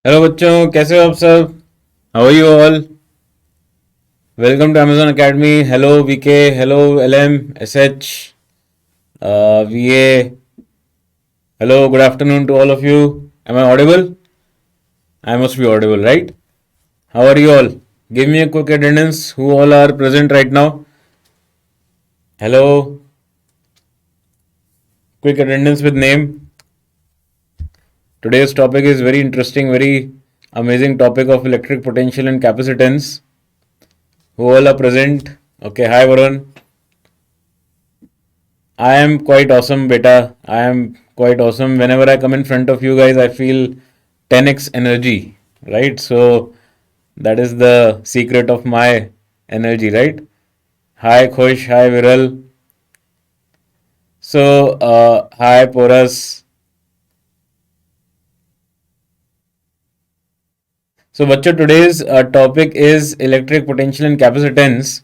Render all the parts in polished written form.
Hello बच्चों, कैसे हो आप सब? How are you all? Welcome to Amazon academy. Hello VK, hello LM, SH, VA. Hello, good afternoon to all of you. Am I audible? I must be audible, right? How are you all? Give me a quick attendance who all are present right now. Hello, quick attendance with name. Today's topic is very interesting, very amazing topic of electric potential and capacitance. Who all are present? Okay, hi Varun. I am quite awesome, beta. I am quite awesome. Whenever I come in front of you guys, I feel 10x energy, right? So that is the secret of my energy, right? Hi Khush, hi Viral. So, hi Poras. So, Bachcho, today's topic is electric potential and capacitance.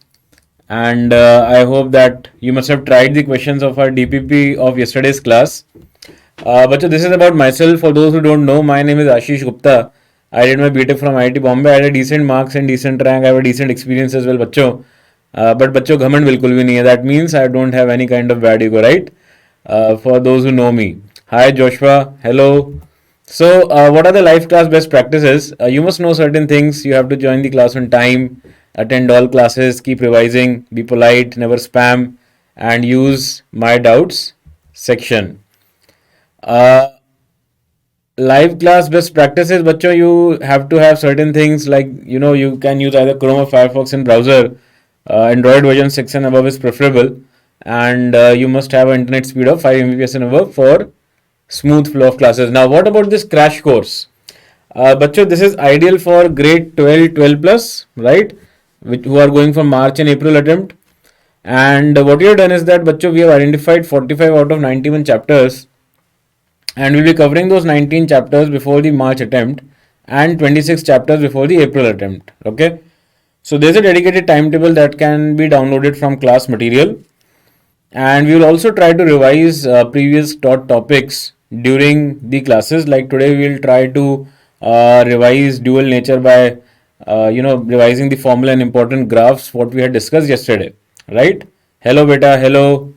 And I hope that you must have tried the questions of our DPP of yesterday's class. Bachcho, this is about myself. For those who don't know, my name is Ashish Gupta. I did my BTech from IIT Bombay. I had a decent marks and decent rank. I have a decent experience as well, बच्चों. But बच्चों घमंड बिल्कुल भी नहीं है. That means I don't have any kind of bad ego, right? For those who know me. Hi Joshua. Hello. So, what are the life class best practices? You must know certain things. You have to join the class on time, attend all classes, keep revising, be polite, never spam, and use my doubts section. Uh, Live class best practices, bachcho, you have to have certain things like, you can use either Chrome or Firefox in browser. Android version 6 and above is preferable. And you must have an internet speed of 5 Mbps and above for smooth flow of classes. Now, what about this crash course? Bachcho, this is ideal for grade 12, 12 plus, right? Who are going for March and April attempt. And what we have done is that, bachcho, we have identified 45 out of 91 chapters, and we'll be covering those 19 chapters before the March attempt and 26 chapters before the April attempt. Okay, so there's a dedicated timetable that can be downloaded from class material, and we will also try to revise previous taught topics during the classes. Like today, we will try to revise dual nature by revising the formula and important graphs what we had discussed yesterday. Right? Hello, beta. Hello.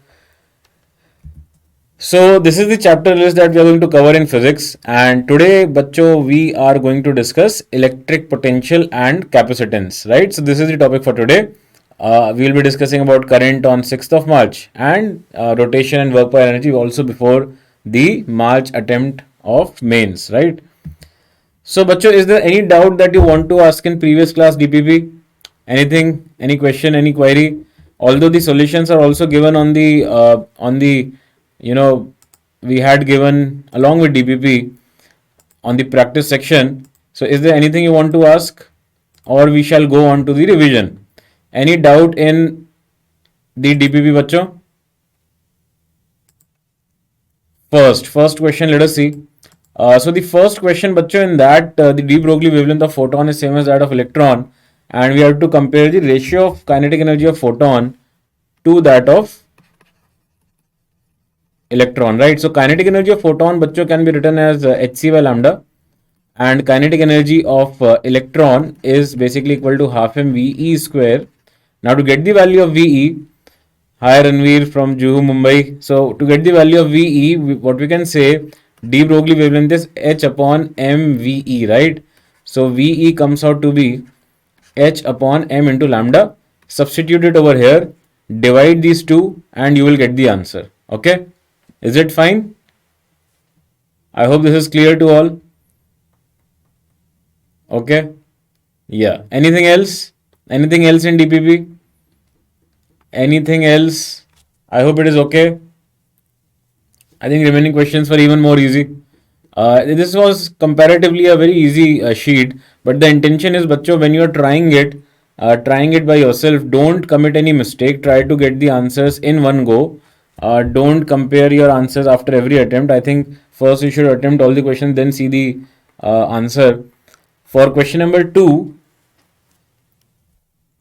So this is the chapter list that we are going to cover in physics, and today bachcho we are going to discuss electric potential and capacitance, right? So this is the topic for today. We will be discussing about current on 6th of March and rotation and work power energy also before the March attempt of mains, right? So bachcho, is there any doubt that you want to ask in previous class DPP? Anything, any question, any query? Although the solutions are also given on the you know we had given along with DPP on the practice section. So is there anything you want to ask, or we shall go on to the revision? Any doubt in the DPP, bachcho? First question, let us see. So the first question, bachcho, in that the de Broglie wavelength of photon is same as that of electron, and we have to compare the ratio of kinetic energy of photon to that of electron, right? So kinetic energy of photon, bachcho, can be written as hc by lambda, and kinetic energy of electron is basically equal to half mve square. Now to get the value of ve, hi Ranveer from Juhu, Mumbai. So to get the value of ve, what we can say, de Broglie wavelength is h upon mve, right? So ve comes out to be h upon m into lambda. Substitute it over here, divide these two, and you will get the answer. Okay, is it fine? I hope this is clear to all. Okay. Yeah. Anything else? Anything else in DPP? Anything else? I hope it is okay. I think remaining questions were even more easy. This was comparatively a very easy sheet, but the intention is, bachcho, when you are trying it by yourself, don't commit any mistake. Try to get the answers in one go. Don't compare your answers after every attempt. I think first you should attempt all the questions, then see the answer. For question number 2,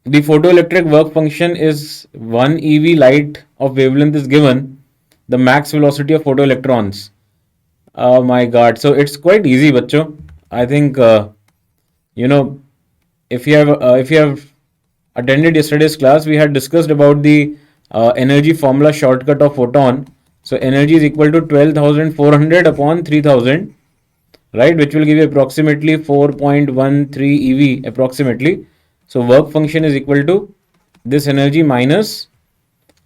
the photoelectric work function is 1 eV light of wavelength is given. The max velocity of photoelectrons. Oh my god. So it's quite easy, bachcho. I think you know if you have attended yesterday's class, we had discussed about the energy formula shortcut of photon. So energy is equal to 12,400 upon 3,000, right, which will give you approximately 4.13 ev approximately. So work function is equal to this energy minus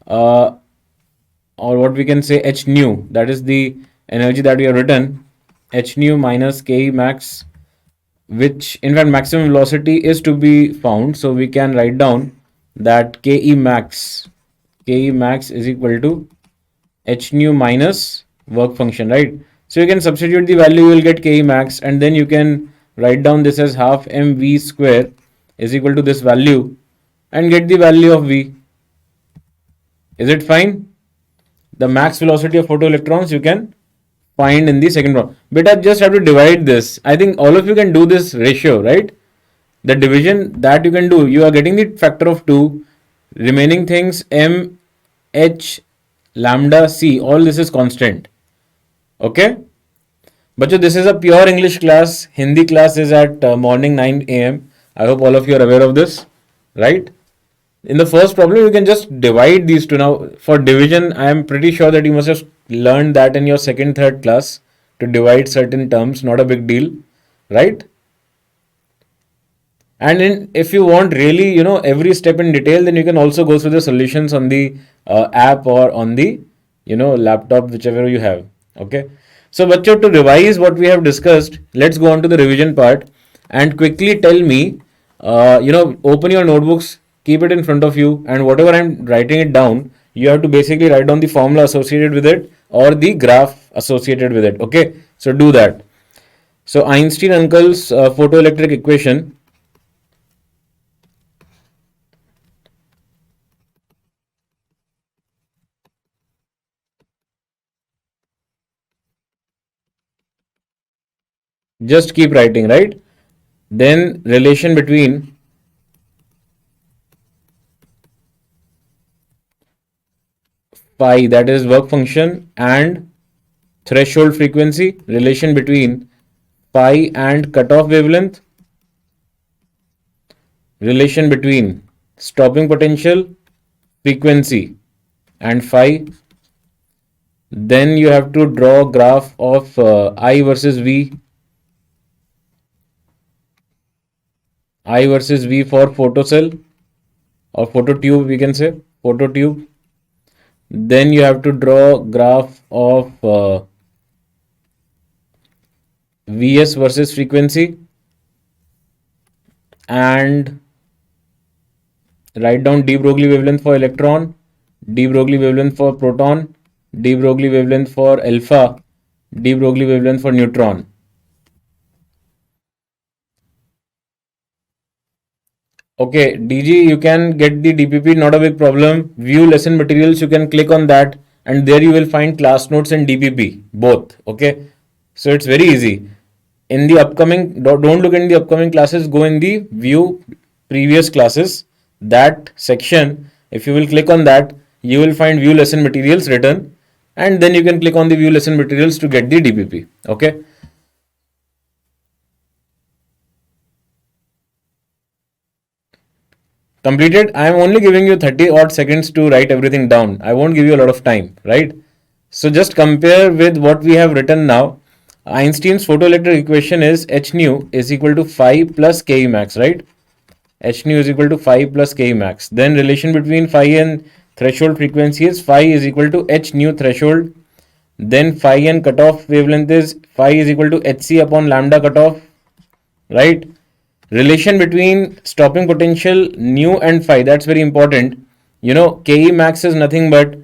uh, or what we can say h nu, that is the energy that we have written, h nu minus Ke max, which in fact maximum velocity is to be found. So we can write down that Ke max is equal to h nu minus work function, right? So you can substitute the value, you will get Ke max, and then you can write down this as half mv square is equal to this value and get the value of v. Is it fine? The max velocity of photoelectrons you can find in the second problem. But I just have to divide this. I think all of you can do this ratio, right? The division that you can do, you are getting the factor of 2. Remaining things m, h, lambda, c, all this is constant. Okay? But this is a pure English class. Hindi class is at morning 9 a.m. I hope all of you are aware of this, right? In the first problem, you can just divide these two. Now, for division, I am pretty sure that you must have learned that in your second, third class to divide certain terms, not a big deal, right? And if you want really, every step in detail, then you can also go through the solutions on the app or on the, laptop, whichever you have. Okay. So, bachcho, to revise what we have discussed, let's go on to the revision part and quickly tell me, open your notebooks, keep it in front of you, and whatever I'm writing it down, you have to basically write down the formula associated with it or the graph associated with it. Okay. So, do that. So, Einstein uncle's photoelectric equation. Just keep writing, right? Then relation between phi, that is work function, and threshold frequency, relation between phi and cutoff wavelength, relation between stopping potential, frequency, and phi. Then you have to draw graph of I versus V, I versus V for photocell or phototube, we can say phototube. Then you have to draw graph of Vs versus frequency and write down de Broglie wavelength for electron, de Broglie wavelength for proton, de Broglie wavelength for alpha, de Broglie wavelength for neutron. Okay, DG, you can get the DPP, not a big problem. View lesson materials, you can click on that, and there you will find class notes and DPP, both. Okay, so it's very easy. In the upcoming, don't look in the upcoming classes, go in the view previous classes, that section. If you will click on that, you will find view lesson materials written, and then you can click on the view lesson materials to get the DPP. Okay. Completed. I am only giving you 30 odd seconds to write everything down. I won't give you a lot of time, right? So just compare with what we have written now. Einstein's photoelectric equation is h nu is equal to phi plus Ke max, right? H nu is equal to phi plus Ke max. Then relation between phi and threshold frequency is phi is equal to h nu threshold. Then phi and cutoff wavelength is phi is equal to hc upon lambda cutoff, right? Relation between stopping potential nu and phi, that's very important. Ke max is nothing but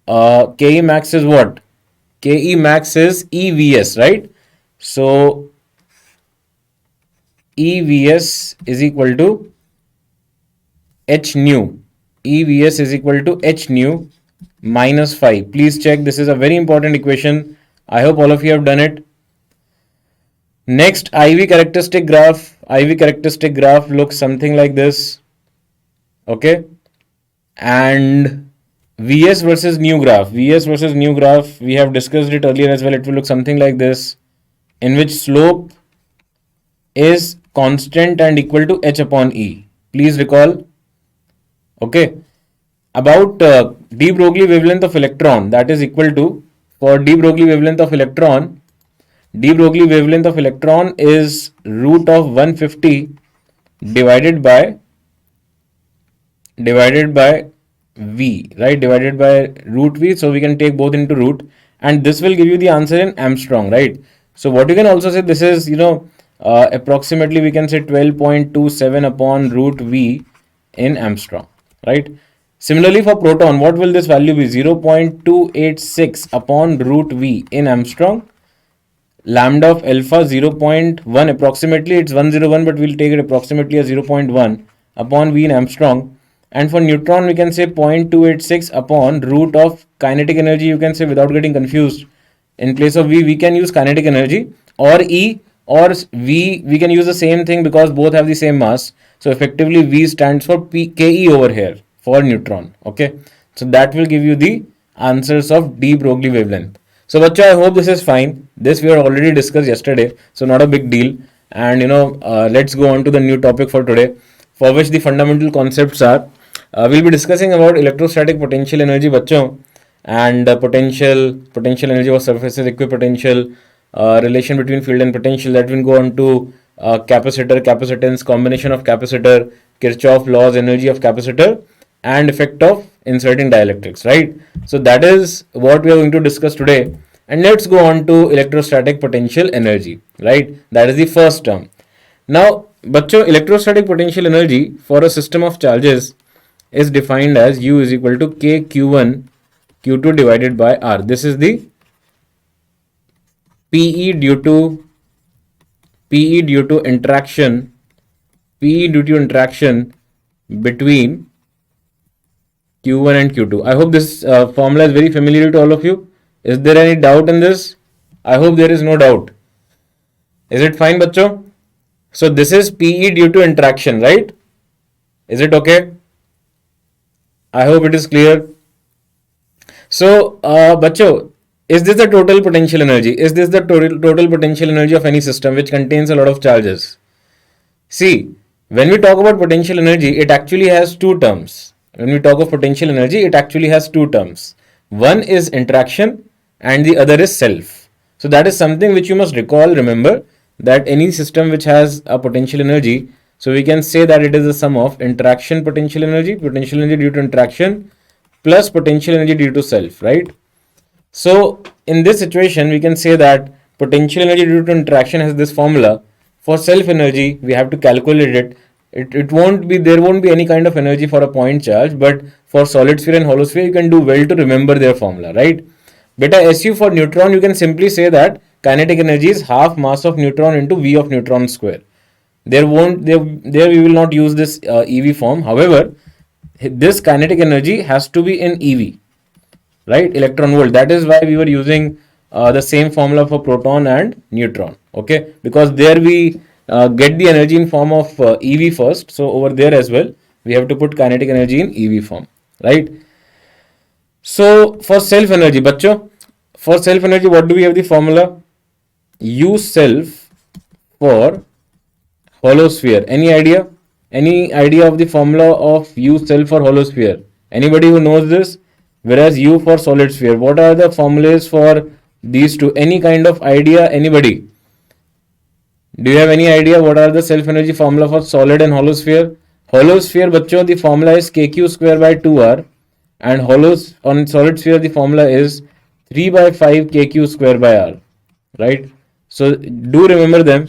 Ke max is what? Ke max is EVS, right? So EVS is equal to h nu. EVS is equal to h nu minus phi. Please check, this is a very important equation. I hope all of you have done it. Next, IV characteristic graph. IV characteristic graph looks something like this. Okay. And VS versus new graph. VS versus new graph, we have discussed it earlier as well. It will look something like this, in which slope is constant and equal to h upon E. Please recall. Okay. About de Broglie wavelength of electron, that is equal to, for de Broglie wavelength of electron, de Broglie wavelength of electron is root of 150 divided by V, right? Divided by root V. So we can take both into root, and this will give you the answer in Armstrong, right? So what you can also say, this is, approximately we can say 12.27 upon root V in Armstrong, right? Similarly for proton, what will this value be? 0.286 upon root V in Armstrong. Lambda of alpha 0.1, approximately it's 101, but we'll take it approximately as 0.1 upon V in Armstrong. And for neutron, we can say 0.286 upon root of kinetic energy. You can say, without getting confused, in place of V, we can use kinetic energy, or E or V, we can use the same thing because both have the same mass. So effectively V stands for Ke over here for neutron. Okay, so that will give you the answers of de Broglie wavelength. So bacha, I hope this is fine. This we had already discussed yesterday, so not a big deal. And let's go on to the new topic for today, for which the fundamental concepts are. We'll be discussing about electrostatic potential energy, bachcho, and potential energy of surfaces, equipotential, relation between field and potential. That will go on to capacitor, capacitance, combination of capacitor, Kirchhoff laws, energy of capacitor, and effect of inserting dielectrics, right? So that is what we are going to discuss today. And let's go on to electrostatic potential energy, right? That is the first term. Now, bachcho, electrostatic potential energy for a system of charges is defined as U is equal to K Q1 Q2 divided by R. This is the PE due to interaction between Q1 and Q2. I hope this formula is very familiar to all of you. Is there any doubt in this? I hope there is no doubt. Is it fine, bachcho? So this is PE due to interaction, right? Is it okay? I hope it is clear. So, bachcho, is this the total potential energy? Is this the total potential energy of any system which contains a lot of charges? See, when we talk about potential energy, it actually has two terms. When we talk of potential energy, it actually has two terms. One is interaction and the other is self. So that is something which you must recall, remember, that any system which has a potential energy, so we can say that it is the sum of interaction potential energy due to interaction, plus potential energy due to self, right? So in this situation, we can say that potential energy due to interaction has this formula. For self energy, we have to calculate it. There won't be any kind of energy for a point charge, but for solid sphere and hollow sphere, you can do well to remember their formula, right? Beta SU for neutron, you can simply say that kinetic energy is half mass of neutron into V of neutron square. There we will not use this EV form. However, this kinetic energy has to be in EV, right? Electron volt. That is why we were using the same formula for proton and neutron. Okay, because there we get the energy in form of EV first. So over there as well, we have to put kinetic energy in EV form, right? So for self energy, bachcho, for self energy, what do we have the formula? U self for hollow sphere. Any idea? Any idea of the formula of U self for hollow sphere? Anybody who knows this? Whereas U for solid sphere. What are the formulas for these two? Any kind of idea? Anybody? Do you have any idea what are the self energy formula for solid and hollow sphere? Hollow sphere, bachcho, the formula is kq square by 2r, and on solid sphere the formula is 3 by 5 kq square by r, right? So do remember them,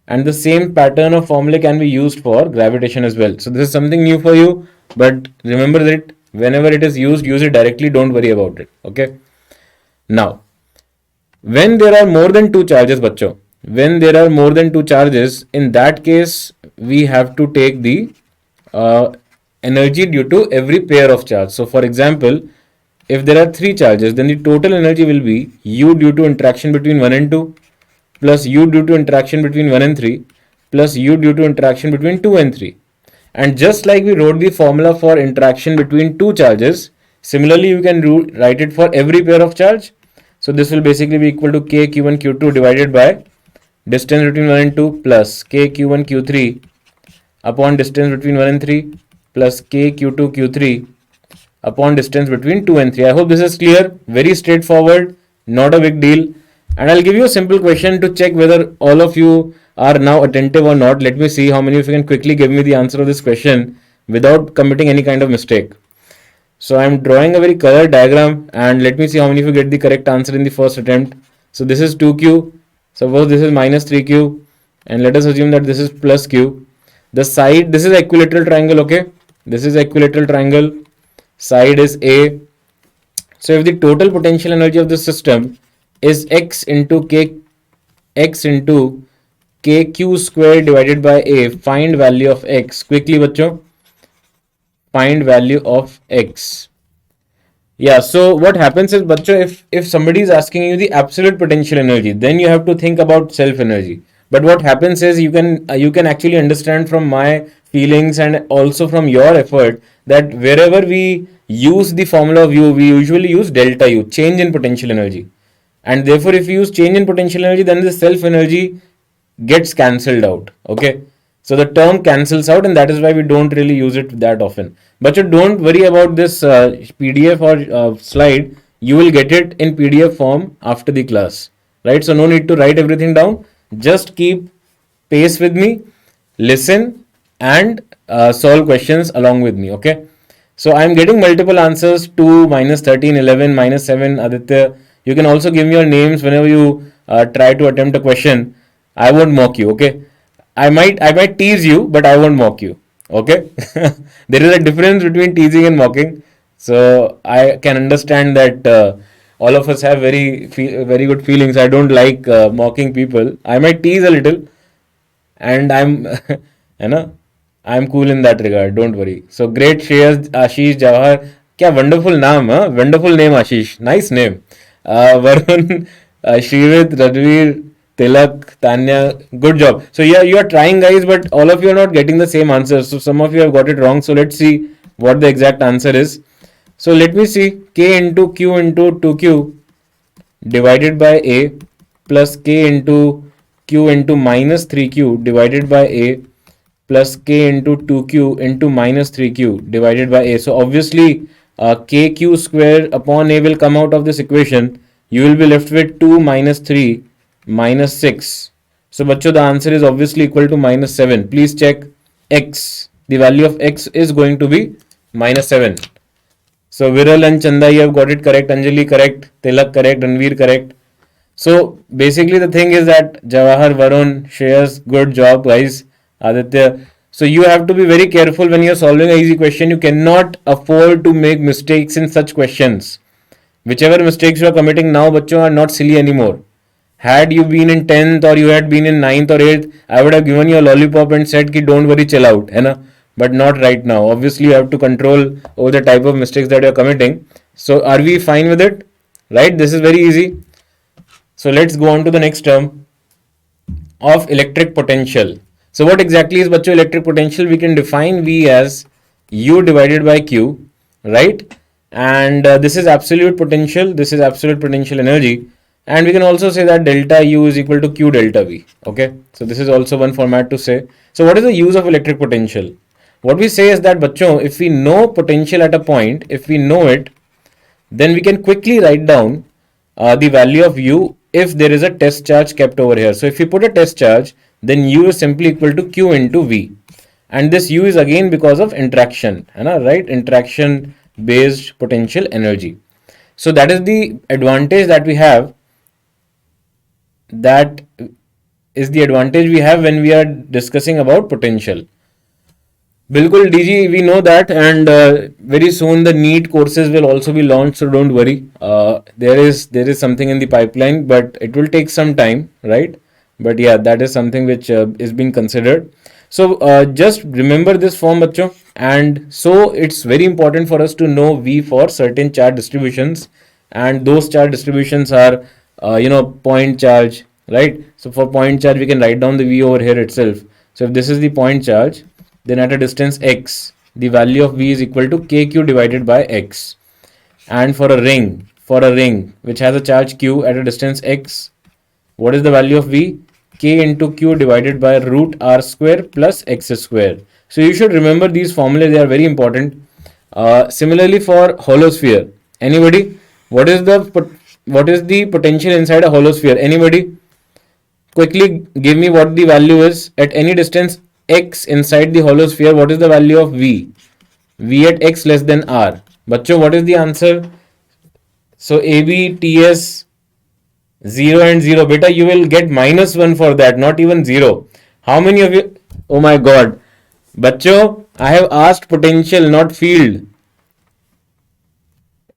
and the same pattern of formula can be used for gravitation as well. So this is something new for you, but remember that whenever it is used, use it directly, don't worry about it. Okay. Now, when there are more than two charges, bachcho, when there are more than two charges, in that case we have to take the energy due to every pair of charge. So for example, if there are three charges, then the total energy will be U due to interaction between 1 and 2, plus U due to interaction between 1 and 3, plus U due to interaction between 2 and 3. And just like we wrote the formula for interaction between two charges, similarly you can write it for every pair of charge. So this will basically be equal to K Q1 Q2 divided by distance between 1 and 2 plus k q1 q3 upon distance between 1 and 3 plus k q2 q3 upon distance between 2 and 3. I hope this is clear. Very straightforward, not a big deal. And I'll give you a simple question to check whether all of you are now attentive or not. Let me see how many of you can quickly give me the answer of this question without committing any kind of mistake. So I'm drawing a very colored diagram, and let me see how many of you get the correct answer in the first attempt. So this is 2q. Suppose this is minus 3q, and let us assume that this is plus q. The side, this is equilateral triangle, okay? This is equilateral triangle. Side is A. So if the total potential energy of the system is x into kq square divided by A, find value of x. Quickly, bachcho. Find value of x. Yeah, so what happens is, bachcho, if somebody is asking you the absolute potential energy, then you have to think about self energy. But what happens is you can actually understand from my feelings and also from your effort that wherever we use the formula of U, we usually use delta U, change in potential energy. And therefore, if you use change in potential energy, then the self energy gets cancelled out. Okay, so the term cancels out, and that is why we don't really use it that often. But you don't worry about this PDF or slide. You will get it in PDF form after the class, right? So no need to write everything down. Just keep pace with me, listen, and solve questions along with me. Okay. So I'm getting multiple answers: 2, minus 13, 11, minus 7. Aditya, you can also give me your names whenever you try to attempt a question. I won't mock you, okay? I might tease you, but I won't mock you. Okay? There is a difference between teasing and mocking. So I can understand that all of us have very good feelings. I don't like mocking people. I might tease a little, and I'm you know I'm cool in that regard. Don't worry. So great, Shreyas, Ashish, Jawahar. क्या wonderful नाम, huh? Wonderful name, Ashish. Nice name. Varun, Shrivid, Radveer, Tilak, Tanya. Good job. So yeah, you are trying, guys, but all of you are not getting the same answer. So some of you have got it wrong. So let's see what the exact answer is. So let me see. K into Q into 2Q divided by A plus K into Q into minus 3Q divided by A plus K into 2Q into minus 3Q divided by A. So obviously KQ square upon A will come out of this equation. You will be left with 2 minus 3 minus 6. So bachcho, the answer is obviously equal to minus 7. Please check x. The value of x is going to be minus 7. So Viral and Chanda, you have got it correct. Anjali correct. Tilak correct. Ranveer correct. So basically the thing is that Jawahar, Varun, Shreyas, good job, guys. Aditya. So you have to be very careful when you're solving an easy question. You cannot afford to make mistakes in such questions. Whichever mistakes you are committing now, bachcho, are not silly anymore. Had you been in 10th or you had been in 9th or 8th, I would have given you a lollipop and said ki don't worry, chill out, hai na? But not right now. Obviously, you have to control over the type of mistakes that you are committing. So are we fine with it? Right? This is very easy. So let's go on to the next term of electric potential. So what exactly is bachcho electric potential? We can define V as U divided by Q, right? And this is absolute potential. This is absolute potential energy. And we can also say that delta U is equal to Q delta V. Okay. So this is also one format to say. So what is the use of electric potential? What we say is that bachcho, if we know potential at a point, if we know it, then we can quickly write down the value of U if there is a test charge kept over here. So if you put a test charge, then U is simply equal to Q into V. And this U is again because of interaction, right? Interaction based potential energy. So that is the advantage that we have. That is the advantage we have when we are discussing about potential. Bilkul DG, we know that, and very soon the NEET courses will also be launched, so don't worry. There is something in the pipeline, but it will take some time, right? But yeah, that is something which is being considered. So just remember this form, bachcho, and so it's very important for us to know V for certain charge distributions, and those charge distributions are point charge, right? So for point charge, we can write down the V over here itself. So if this is the point charge, then at a distance x, the value of V is equal to kq divided by x. And for a ring which has a charge q at a distance x, what is the value of V? k into q divided by root r square plus x square. So you should remember these formulas, they are very important. Similarly for hollow sphere, anybody, what is the potential inside a hollow sphere? Anybody? Quickly give me what the value is at any distance x inside the hollow sphere. What is the value of v? V at x less than r. Bachcho, what is the answer? So AB, TS, 0 and 0. Beta, you will get -1 for that, not even 0. How many of you? Oh my god. Bachcho, I have asked potential, not field.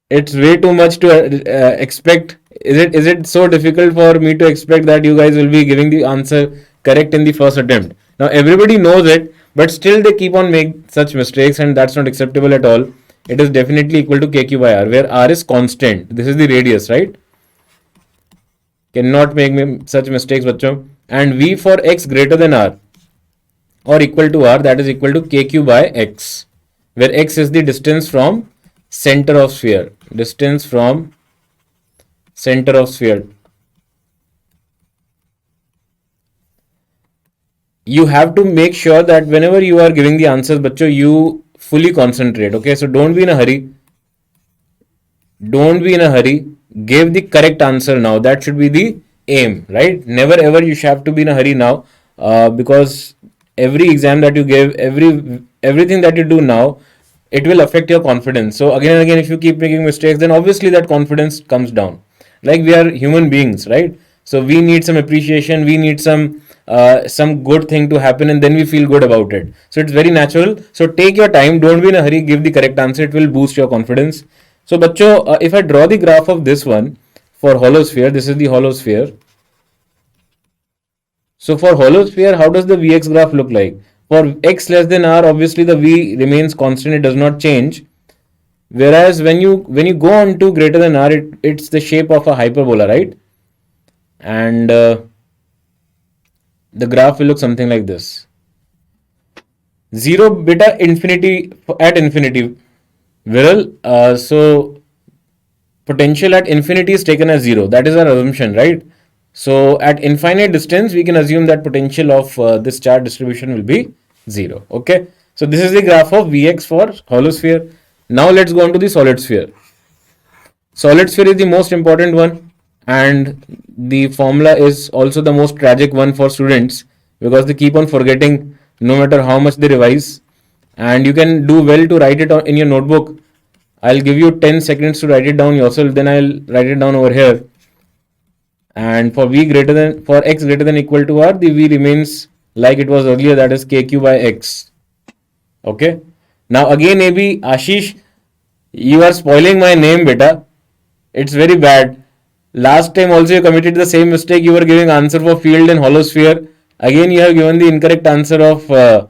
It's way too much to expect. Is it so difficult for me to expect that you guys will be giving the answer correct in the first attempt? Now everybody knows it, but still they keep on making such mistakes, and that's not acceptable at all. It is definitely equal to kq by r, where r is constant. This is the radius, right? Cannot make such mistakes, bachcho. And v for x greater than r or equal to r, that is equal to kq by x, where x is the distance from center of sphere. Distance from center of sphere. You have to make sure that whenever you are giving the answers, bachcho, you fully concentrate. Okay, so don't be in a hurry. Don't be in a hurry. Give the correct answer now. That should be the aim, right? Never ever you should have to be in a hurry now, because every exam that you give, everything that you do now, it will affect your confidence. So again and again, if you keep making mistakes, then obviously that confidence comes down. Like, we are human beings, right? So we need some appreciation, we need some good thing to happen, and then we feel good about it. So it's very natural. So take your time, don't be in a hurry, give the correct answer. It will boost your confidence. So bachcho, if I draw the graph of this one for hollow sphere, this is the hollow sphere. So for hollow sphere, how does the Vx graph look like? For x less than r, obviously the V remains constant, it does not change. Whereas when you go on to greater than r, it's the shape of a hyperbola, right? And the graph will look something like this. 0 beta infinity at infinity. Viral, so potential at infinity is taken as 0. That is our assumption, right? So at infinite distance, we can assume that potential of this charge distribution will be 0. Okay. So this is the graph of Vx for hollow sphere. Now let's go on to the solid sphere. Solid sphere is the most important one, and the formula is also the most tragic one for students, because they keep on forgetting no matter how much they revise. And you can do well to write it in your notebook. I'll give you 10 seconds to write it down yourself, then I'll write it down over here. And for x greater than equal to r, the v remains like it was earlier, that is kq by x. Okay. Now again, maybe Ashish, you are spoiling my name, beta. It's very bad. Last time also you committed the same mistake. You were giving answer for field and hollow sphere. Again you have given the incorrect answer of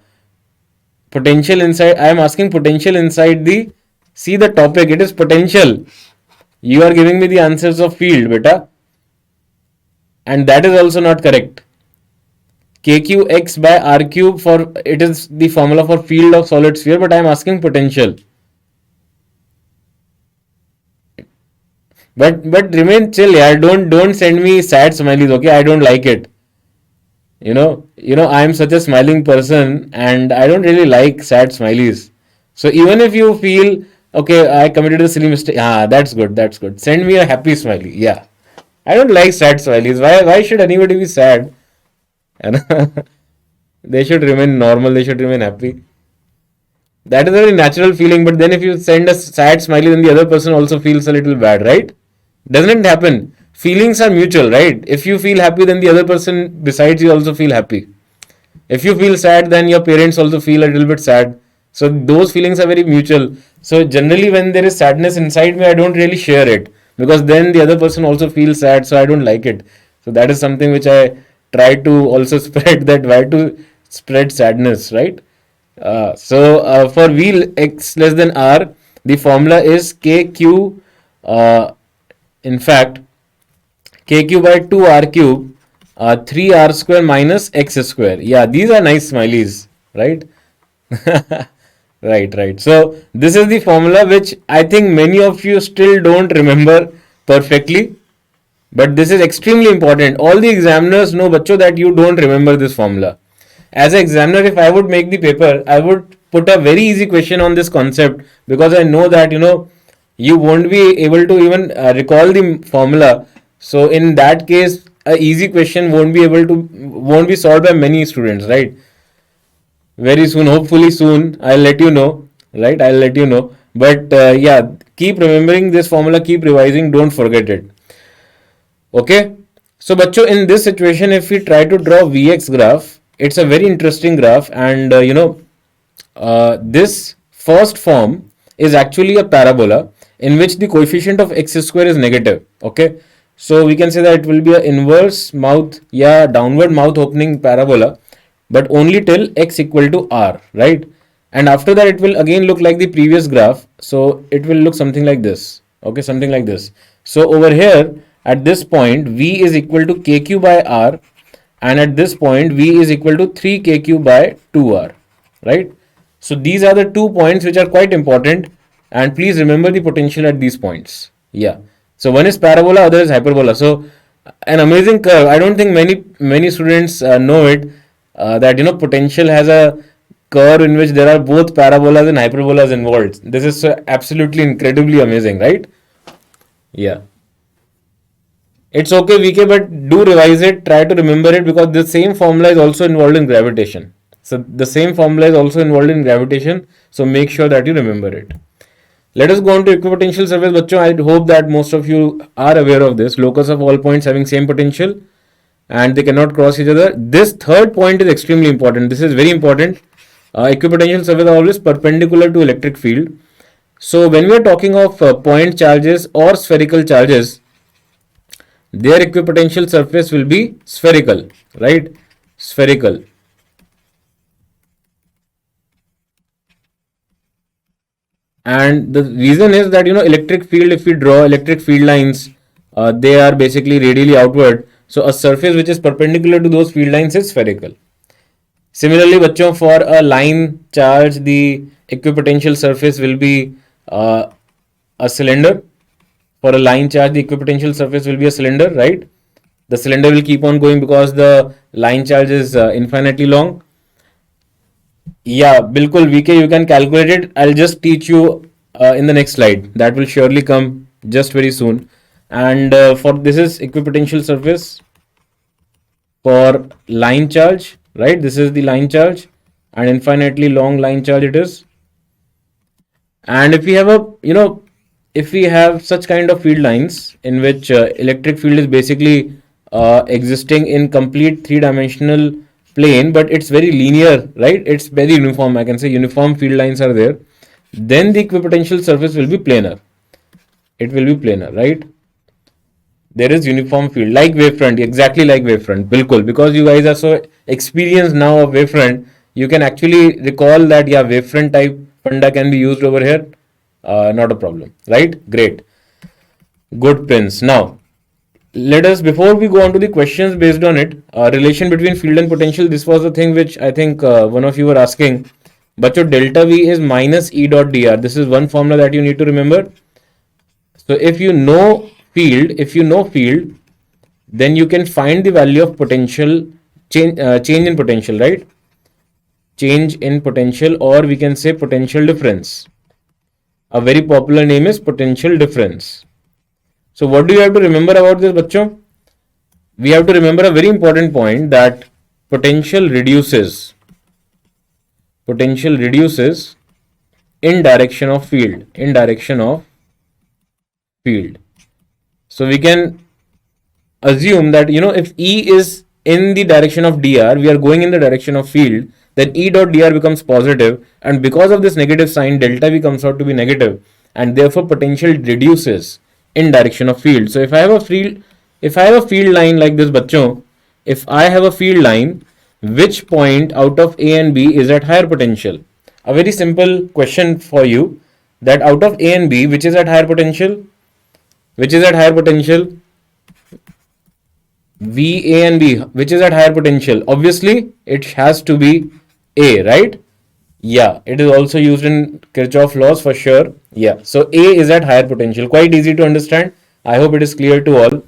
potential inside. I am asking potential inside the, see the topic, it is potential. You are giving me the answers of field, beta. And that is also not correct. kqx by r cube, for it is the formula for field of solid sphere, but I am asking potential. But remain chill, yeah. Don't send me sad smileys, okay? I don't like it. I am such a smiling person, and I don't really like sad smileys. So even if you feel okay, I committed a silly mistake. That's good. That's good. Send me a happy smiley. Yeah. I don't like sad smileys. Why should anybody be sad? They should remain normal. They should remain happy. That is a very natural feeling. But then if you send a sad smiley, then the other person also feels a little bad, right? Doesn't it happen? Feelings are mutual, right? If you feel happy, then the other person besides you also feel happy. If you feel sad, then your parents also feel a little bit sad. So those feelings are very mutual. So generally when there is sadness inside me, I don't really share it, because then the other person also feels sad, so I don't like it. So that is something which I try to also spread, that why to spread sadness, right? For V x less than r, the formula is kq, in fact, kq by 2r cube, 3r square minus x square. Yeah, these are nice smileys, right? Right. So this is the formula which I think many of you still don't remember perfectly. But this is extremely important. All the examiners know, bachcho, that you don't remember this formula. As an examiner, if I would make the paper, I would put a very easy question on this concept, because I know that you won't be able to even recall the formula. So in that case, a easy question won't be solved by many students, right? Very soon, hopefully soon, I'll let you know, right? I'll let you know. But yeah, keep remembering this formula, keep revising, don't forget it. Okay, so bachcho, in this situation, if we try to draw Vx graph, it's a very interesting graph, and this first form is actually a parabola in which the coefficient of x square is negative. Okay, so we can say that it will be an inverse mouth, yeah, downward mouth opening parabola, but only till x equal to r, right? And after that, it will again look like the previous graph. So it will look something like this. Okay, something like this. So over here, at this point, v is equal to kq by r, and at this point, v is equal to 3kq by 2r, right? So these are the 2 points which are quite important, and please remember the potential at these points. Yeah. So one is parabola, other is hyperbola. So an amazing curve. I don't think many students know it, that potential has a curve in which there are both parabolas and hyperbolas involved. This is absolutely incredibly amazing, right? Yeah. It's okay, VK, but do revise it, try to remember it, because the same formula is also involved in gravitation. So the same formula is also involved in gravitation, so make sure that you remember it. Let us go on to equipotential surface, bachcho. I hope that most of you are aware of this. Locus of all points having same potential and they cannot cross each other. This third point is extremely important. This is very important. Equipotential surface are always perpendicular to electric field. So when we are talking of point charges or spherical charges, their equipotential surface will be spherical, right? Spherical. And the reason is that electric field, if we draw electric field lines, they are basically radially outward. So a surface which is perpendicular to those field lines is spherical. Similarly, bachcho, for a line charge, the equipotential surface will be a cylinder. For a line charge, the equipotential surface will be a cylinder, right? The cylinder will keep on going because the line charge is infinitely long. Yeah, bilkul, VK, you can calculate it. I'll just teach you in the next slide. That will surely come just very soon. And for this is equipotential surface for line charge, right? This is the line charge, and infinitely long line charge it is. And if we have if we have such kind of field lines in which electric field is basically existing in complete three-dimensional plane, but it's very linear, right? It's very uniform. I can say uniform field lines are there. Then the equipotential surface will be planar. It will be planar, right? There is uniform field like wavefront, exactly like wavefront. Bilkul, because you guys are so experienced now of wavefront, you can actually recall that yeah, wavefront type funda can be used over here. Not a problem, right? Great. Good, Prince. Now, let us, before we go on to the questions based on it, relation between field and potential, this was the thing which I think one of you were asking. But your delta V is minus E dot dr. This is one formula that you need to remember. So if you know field, then you can find the value of potential, change in potential, right? Change in potential, or we can say potential difference. A very popular name is potential difference. So what do you have to remember about this, bachcho? We have to remember a very important point, that potential reduces in direction of field, So we can assume that if E is in the direction of dr, we are going in the direction of field, then E dot dr becomes positive, and because of this negative sign, delta V comes out to be negative, and therefore potential reduces in direction of field. So if I have a field line like this, bachcho, if I have a field line, which point out of A and B is at higher potential? A very simple question for you, that out of A and B, which is at higher potential? V, A and B, which is at higher potential? Obviously, it has to be A, right? Yeah, it is also used in Kirchhoff laws for sure. Yeah, so A is at higher potential. Quite easy to understand. I hope it is clear to all.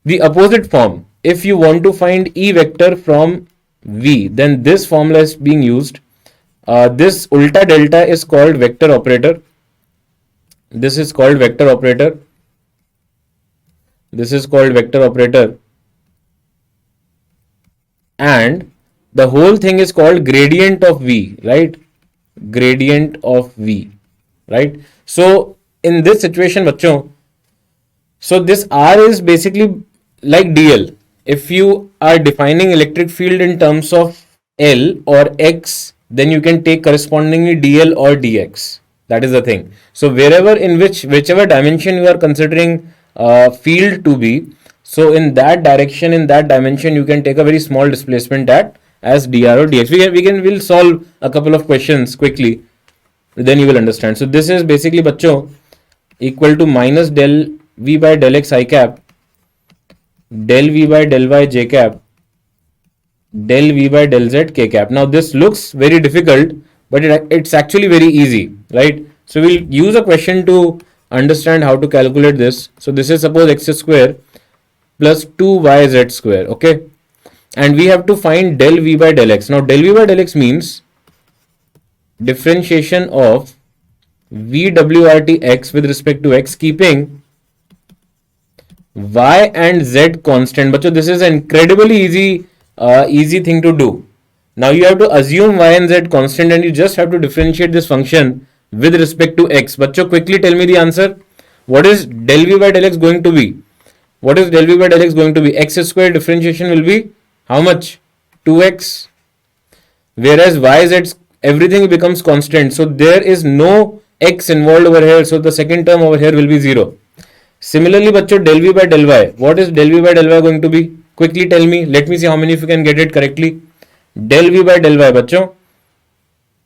The opposite form, if you want to find E vector from V, then this formula is being used. This ulta delta is called vector operator. This is called vector operator. This is called vector operator. And the whole thing is called gradient of V, right? Gradient of V, right? So in this situation, bachcho, so this R is basically like dl. If you are defining electric field in terms of L or X, then you can take correspondingly dl or dx. That is the thing. So wherever in whichever dimension you are considering field to be, so in that direction, in that dimension, you can take a very small displacement at as dr or dx. We'll solve a couple of questions quickly. Then you will understand. So this is basically bachcho equal to minus del v by del x I cap, del v by del y j cap, del v by del z k cap. Now this looks very difficult, but it's actually very easy, right? So we'll use a question to understand how to calculate this. So this is suppose x square plus 2yz square, okay? And we have to find del v by del x. Now del v by del x means differentiation of VWRT x with respect to x, keeping y and z constant. But this is an incredibly easy thing to do. Now you have to assume y and z constant, and you just have to differentiate this function with respect to x. Bachcho, quickly tell me the answer. What is del v by del x going to be? What is del v by del x going to be? X square differentiation will be how much? 2x. Whereas y, z, everything becomes constant. So there is no x involved over here. So the second term over here will be 0. Similarly, bachcho, del v by del y. What is del v by del y going to be? Quickly tell me. Let me see how many of you can get it correctly. Del v by del y, bachcho.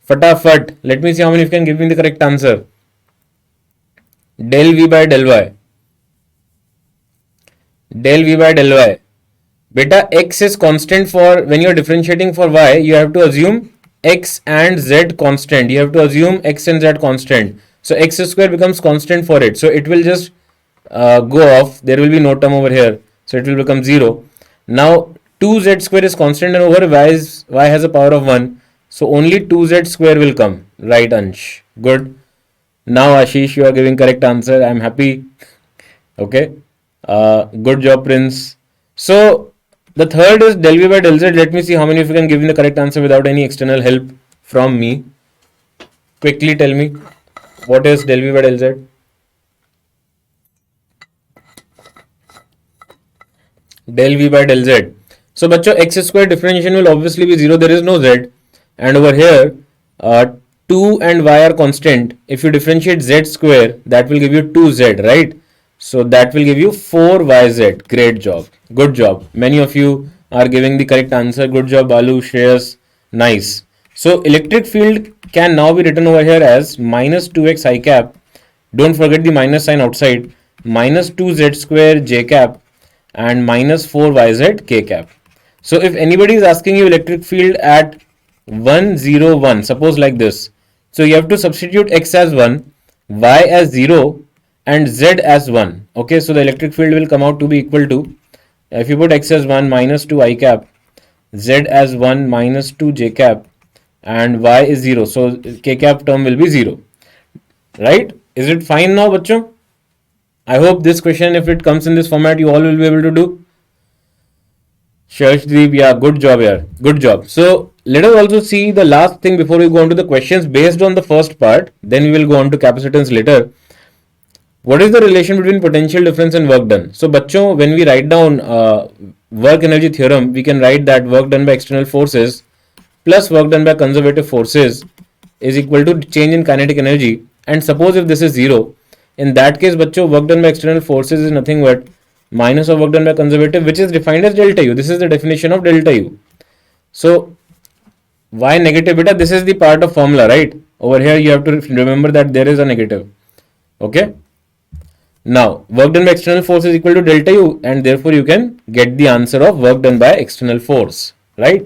Fatafat. Let me see how many of you can give me the correct answer. Del v by del y. Del v by del y. Beta, x is constant for when you are differentiating for y. You have to assume x and z constant. You have to assume x and z constant. So x square becomes constant for it. So it will just go off. There will be no term over here. So it will become 0. Now 2z square is constant, and over y has a power of 1. So only 2z square will come. Right, Ansh. Good. Now Ashish, you are giving correct answer. I am happy. Okay. Good job, Prince. So the third is del v by del z. Let me see how many of you can give me the correct answer without any external help from me. Quickly tell me, what is del v by del z? Del v by del z. So, bachcho, x square differentiation will obviously be 0. There is no z. And over here, 2 and y are constant. If you differentiate z square, that will give you 2z, right? So that will give you 4yz. Great job. Good job. Many of you are giving the correct answer. Good job, Balu, Shreyas. Nice. So electric field can now be written over here as minus 2x I cap. Don't forget the minus sign outside. Minus 2z square j cap and minus 4yz k cap. So if anybody is asking you electric field at 1, 0, 1, suppose like this. So you have to substitute x as 1, y as 0, and z as 1. Okay, so the electric field will come out to be equal to, if you put x as 1 minus 2 I cap, z as 1 minus 2 j cap, and y is 0. So k cap term will be 0. Right? Is it fine now, bachcho? I hope this question, if it comes in this format, you all will be able to do. Sharshdeep, yeah, good job here. Good job. So let us also see the last thing before we go on to the questions based on the first part. Then we will go on to capacitance later. What is the relation between potential difference and work done? So, bachcho, when we write down work energy theorem, we can write that work done by external forces plus work done by conservative forces is equal to change in kinetic energy. And suppose if this is 0, in that case, bachcho, work done by external forces is nothing but minus of work done by conservative, which is defined as delta U. This is the definition of delta U. So, why negative, beta? This is the part of formula, right? Over here, you have to remember that there is a negative. Okay. Now, work done by external force is equal to delta U, and therefore you can get the answer of work done by external force, right?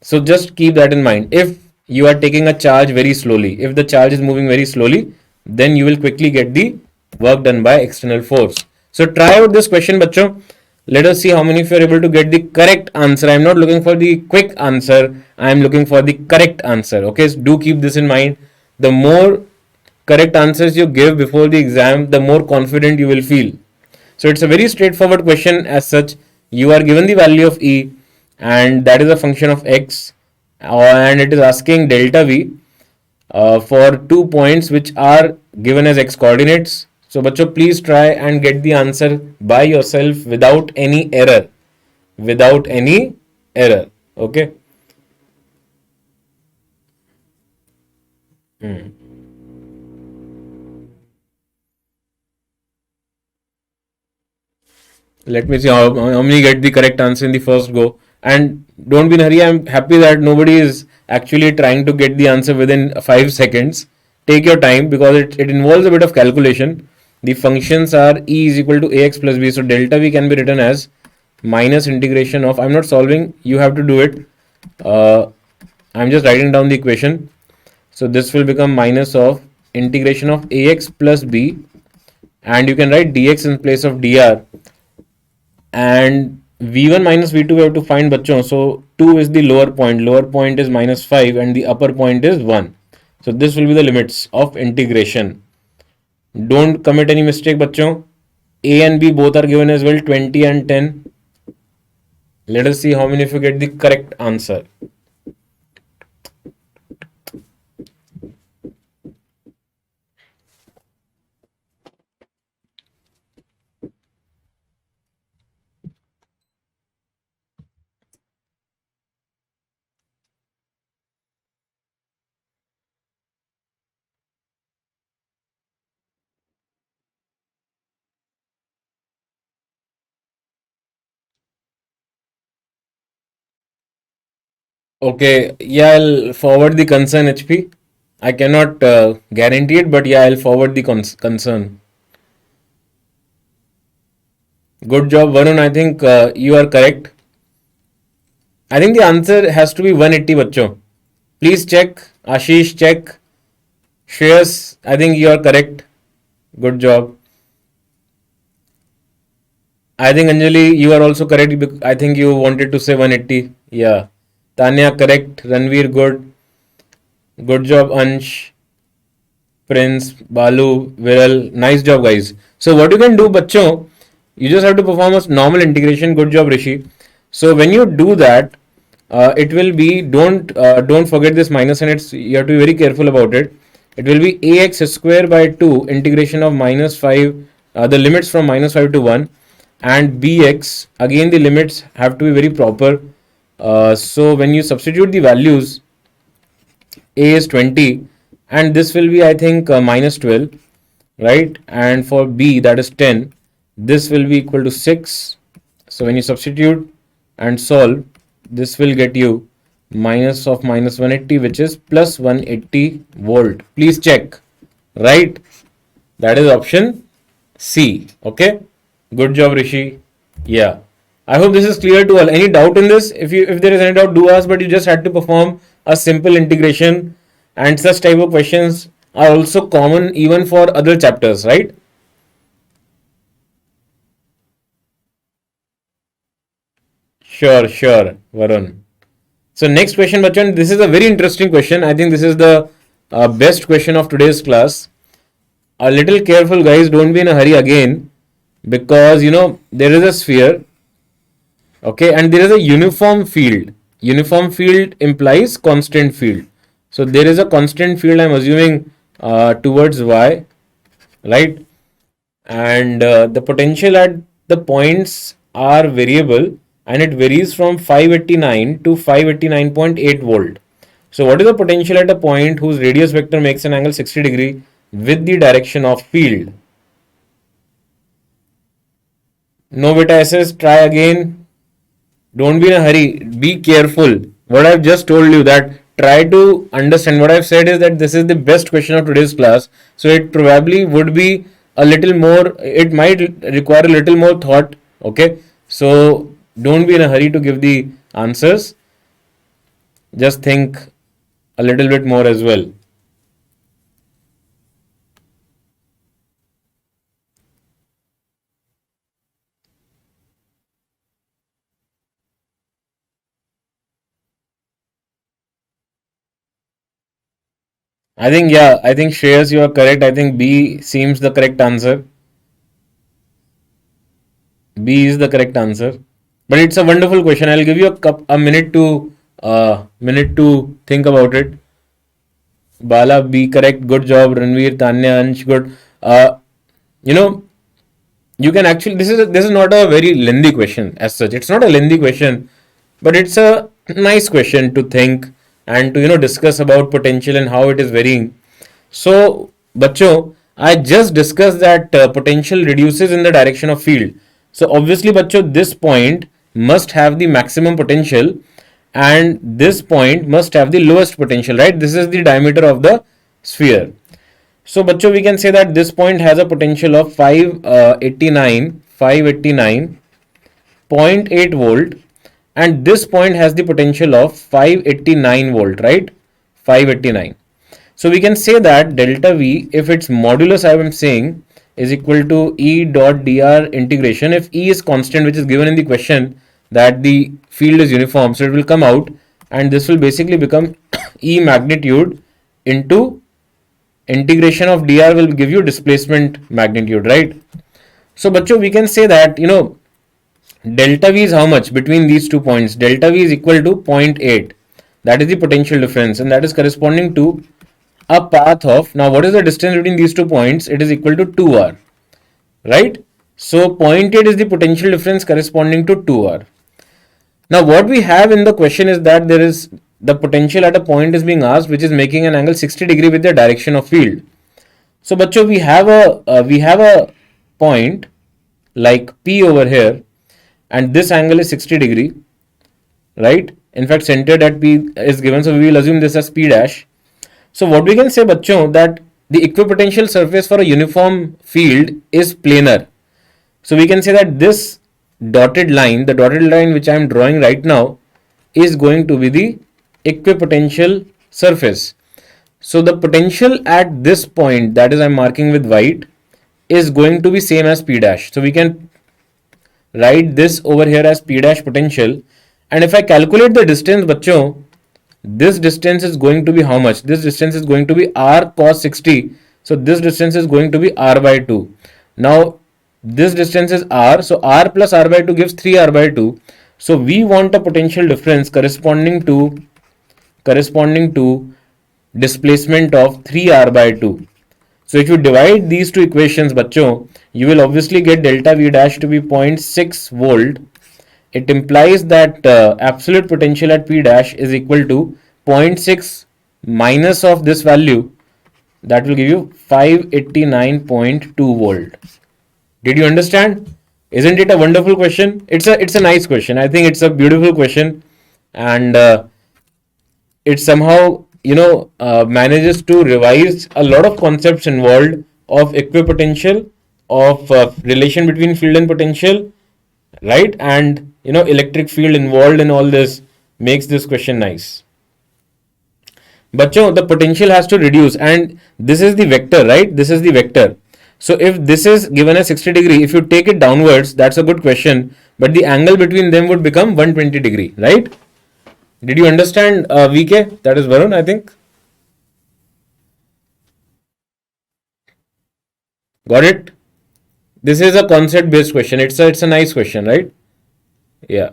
So just keep that in mind. If you are taking a charge very slowly, if the charge is moving very slowly, then you will quickly get the work done by external force. So try out this question, bachcho. Let us see how many of you are able to get the correct answer. I'm not looking for the quick answer. I'm looking for the correct answer. Okay, so do keep this in mind. The more correct answers you give before the exam, the more confident you will feel. So it's a very straightforward question as such. You are given the value of E, and that is a function of x, and it is asking delta V for 2 points which are given as x coordinates. So bachcho, please try and get the answer by yourself without any error. Without any error. Okay. Let me see how many get the correct answer in the first go. And don't be in a hurry. I'm happy that nobody is actually trying to get the answer within 5 seconds. Take your time because it involves a bit of calculation. The functions are e is equal to ax plus b. So delta v can be written as minus integration of. I'm not solving. You have to do it. Uh, I'm just writing down the equation. So this will become minus of integration of ax plus b, and you can write dx in place of dr, and v1 minus v2 we have to find bachcho. So 2 is the lower point is minus 5 and the upper point is 1. So this will be the limits of integration. Don't commit any mistake bachcho. A and B both are given as well, 20 and 10. Let us see how many of you get the correct answer. Okay, yeah, I'll forward the concern HP. I cannot guarantee it, but yeah, I'll forward the concern. Good job, Varun. I think you are correct. I think the answer has to be 180, bachcho. Please check. Ashish, check. Shreyas, I think you are correct. Good job. I think Anjali, you are also correct. I think you wanted to say 180. Yeah. Tanya, correct. Ranveer, good. Good job, Ansh, Prince, Balu, Viral. Nice job, guys. So, what you can do, bachcho, you just have to perform a normal integration. Good job, Rishi. So, when you do that, it will be don't forget this minus, and it's you have to be very careful about it. It will be ax square by 2 integration of minus 5, the limits from minus 5 to 1, and bx, again the limits have to be very proper. So when you substitute the values, a is 20 and this will be I think minus 12, right? And for b, that is 10, this will be equal to 6. So when you substitute and solve, this will get you minus of minus 180, which is plus 180 volt. Please check, right? That is option C. Okay. Good job, Rishi. Yeah. I hope this is clear to all. Any doubt in this? If there is any doubt, do ask. But you just had to perform a simple integration, and such type of questions are also common even for other chapters, right? Sure, sure, Varun. So next question, Bachchan. This is a very interesting question. I think this is the best question of today's class. A little careful, guys. Don't be in a hurry again, because there is a sphere. Okay, and there is a uniform field. Uniform field implies constant field. So there is a constant field, I'm assuming, towards y, right? And the potential at the points are variable, and it varies from 589 to 589.8 volt. So what is the potential at a point whose radius vector makes an angle 60 degree with the direction of field? No beta SS, try again. Don't be in a hurry. Be careful. What I've just told you, that try to understand. What I've said is that this is the best question of today's class. So it probably would be a little more, it might require a little more thought. Okay. So don't be in a hurry to give the answers. Just think a little bit more as well. I think, yeah, I think Shreyas, you are correct. I think B seems the correct answer. B is the correct answer. But it's a wonderful question. I'll give you a minute to think about it. Bala, B correct. Good job. Ranveer, Tanya, Ansh, good. You know, you can actually, this is not a very lengthy question as such. It's not a lengthy question, but it's a nice question to think and to discuss about potential and how it is varying. So, बच्चों, I just discussed that potential reduces in the direction of field. So obviously, बच्चों, this point must have the maximum potential and this point must have the lowest potential, right? This is the diameter of the sphere. So बच्चों, we can say that this point has a potential of 589.8 volt, and this point has the potential of 589 volt, right? 589. So we can say that delta V, if its modulus I am saying is equal to E dot dr integration, if E is constant, which is given in the question that the field is uniform, so it will come out and this will basically become E magnitude into integration of dr will give you displacement magnitude, right? So bachcho, we can say that delta V is how much between these 2 points? Delta V is equal to 0.8. That is the potential difference, and that is corresponding to a path of, now what is the distance between these 2 points? It is equal to 2r, right? So 0.8 is the potential difference corresponding to 2r. Now what we have in the question is that there is the potential at a point is being asked which is making an angle 60 degree with the direction of field. So bachcho, we have a point like P over here, and this angle is 60 degree, right? In fact, centered at P is given, so we will assume this as P dash. So what we can say, bachcho, that the equipotential surface for a uniform field is planar. So we can say that this dotted line, the dotted line which I am drawing right now, is going to be the equipotential surface. So the potential at this point, that is I am marking with white, is going to be same as P dash. So we can write this over here as P dash potential. And if I calculate the distance, bachcho, this distance is going to be how much? This distance is going to be r cos 60. So this distance is going to be r by 2. Now this distance is r, so r plus r by 2 gives 3r by 2. So we want a potential difference corresponding to displacement of 3r by 2. So if you divide these two equations, bachcho, you will obviously get delta V dash to be 0.6 volt. It implies that absolute potential at P dash is equal to 0.6 minus of this value, that will give you 589.2 volt. Did you understand? Isn't it a wonderful question? It's a nice question. I think it's a beautiful question, and it somehow manages to revise a lot of concepts involved of equipotential, of relation between field and potential, right? And electric field involved in all this makes this question nice. Bachcho, the potential has to reduce, and this is the vector, right? This is the vector. So if this is given as 60 degree, if you take it downwards, that's a good question, but the angle between them would become 120 degree, right? Did you understand, VK? That is Varun, I think. Got it? This is a concept based question. It's a nice question, right? Yeah.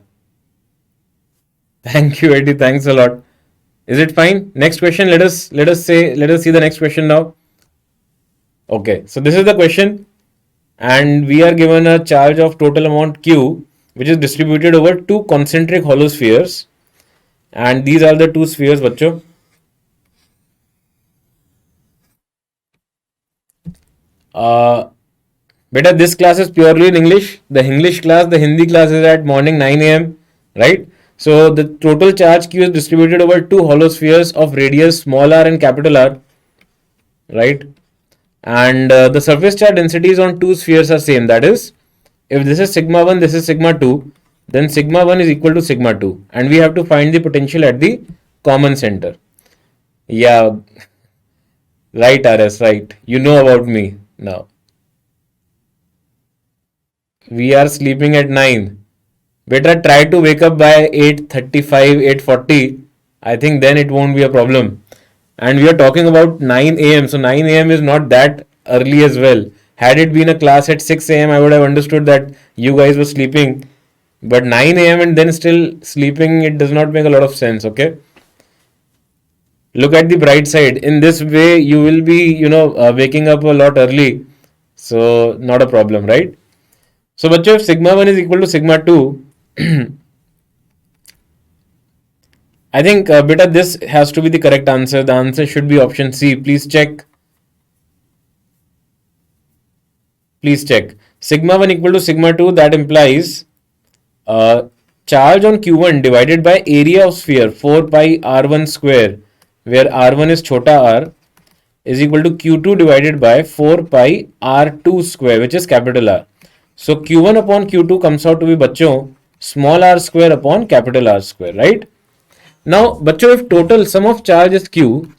Thank you, Eddie. Thanks a lot. Is it fine? Next question. Let us see the next question now. Okay. So this is the question, and we are given a charge of total amount Q, which is distributed over two concentric hollow spheres, and these are the two spheres, bachcho. Uh, Beta, this class is purely in English. The English class, the Hindi class is at morning 9 a.m. Right? So the total charge Q is distributed over two hollow spheres of radius small r and capital R. Right? And the surface charge densities on two spheres are same. That is, if this is sigma 1, this is sigma 2, then sigma 1 is equal to sigma 2. And we have to find the potential at the common center. Yeah, right, RS, right. You know about me now. We are sleeping at 9. Better try to wake up by 8:35, 8:40. I think then it won't be a problem. And we are talking about 9 a.m. So 9 a.m. is not that early as well. Had it been a class at 6 a.m., I would have understood that you guys were sleeping. But 9 a.m. and then still sleeping, it does not make a lot of sense, okay? Look at the bright side. In this way, you will be, waking up a lot early. So, not a problem, right? So, bachcho, if sigma 1 is equal to sigma 2, I think, beta, this has to be the correct answer. The answer should be option C. Please check. Please check. Sigma 1 equal to sigma 2, that implies charge on Q1 divided by area of sphere 4 pi R1 square, where R1 is chota r, is equal to Q2 divided by 4 pi R2 square, which is capital R. So Q1 upon Q2 comes out to be, bachcho, small r square upon capital R square, right? Now, bachcho, if total sum of charge is Q,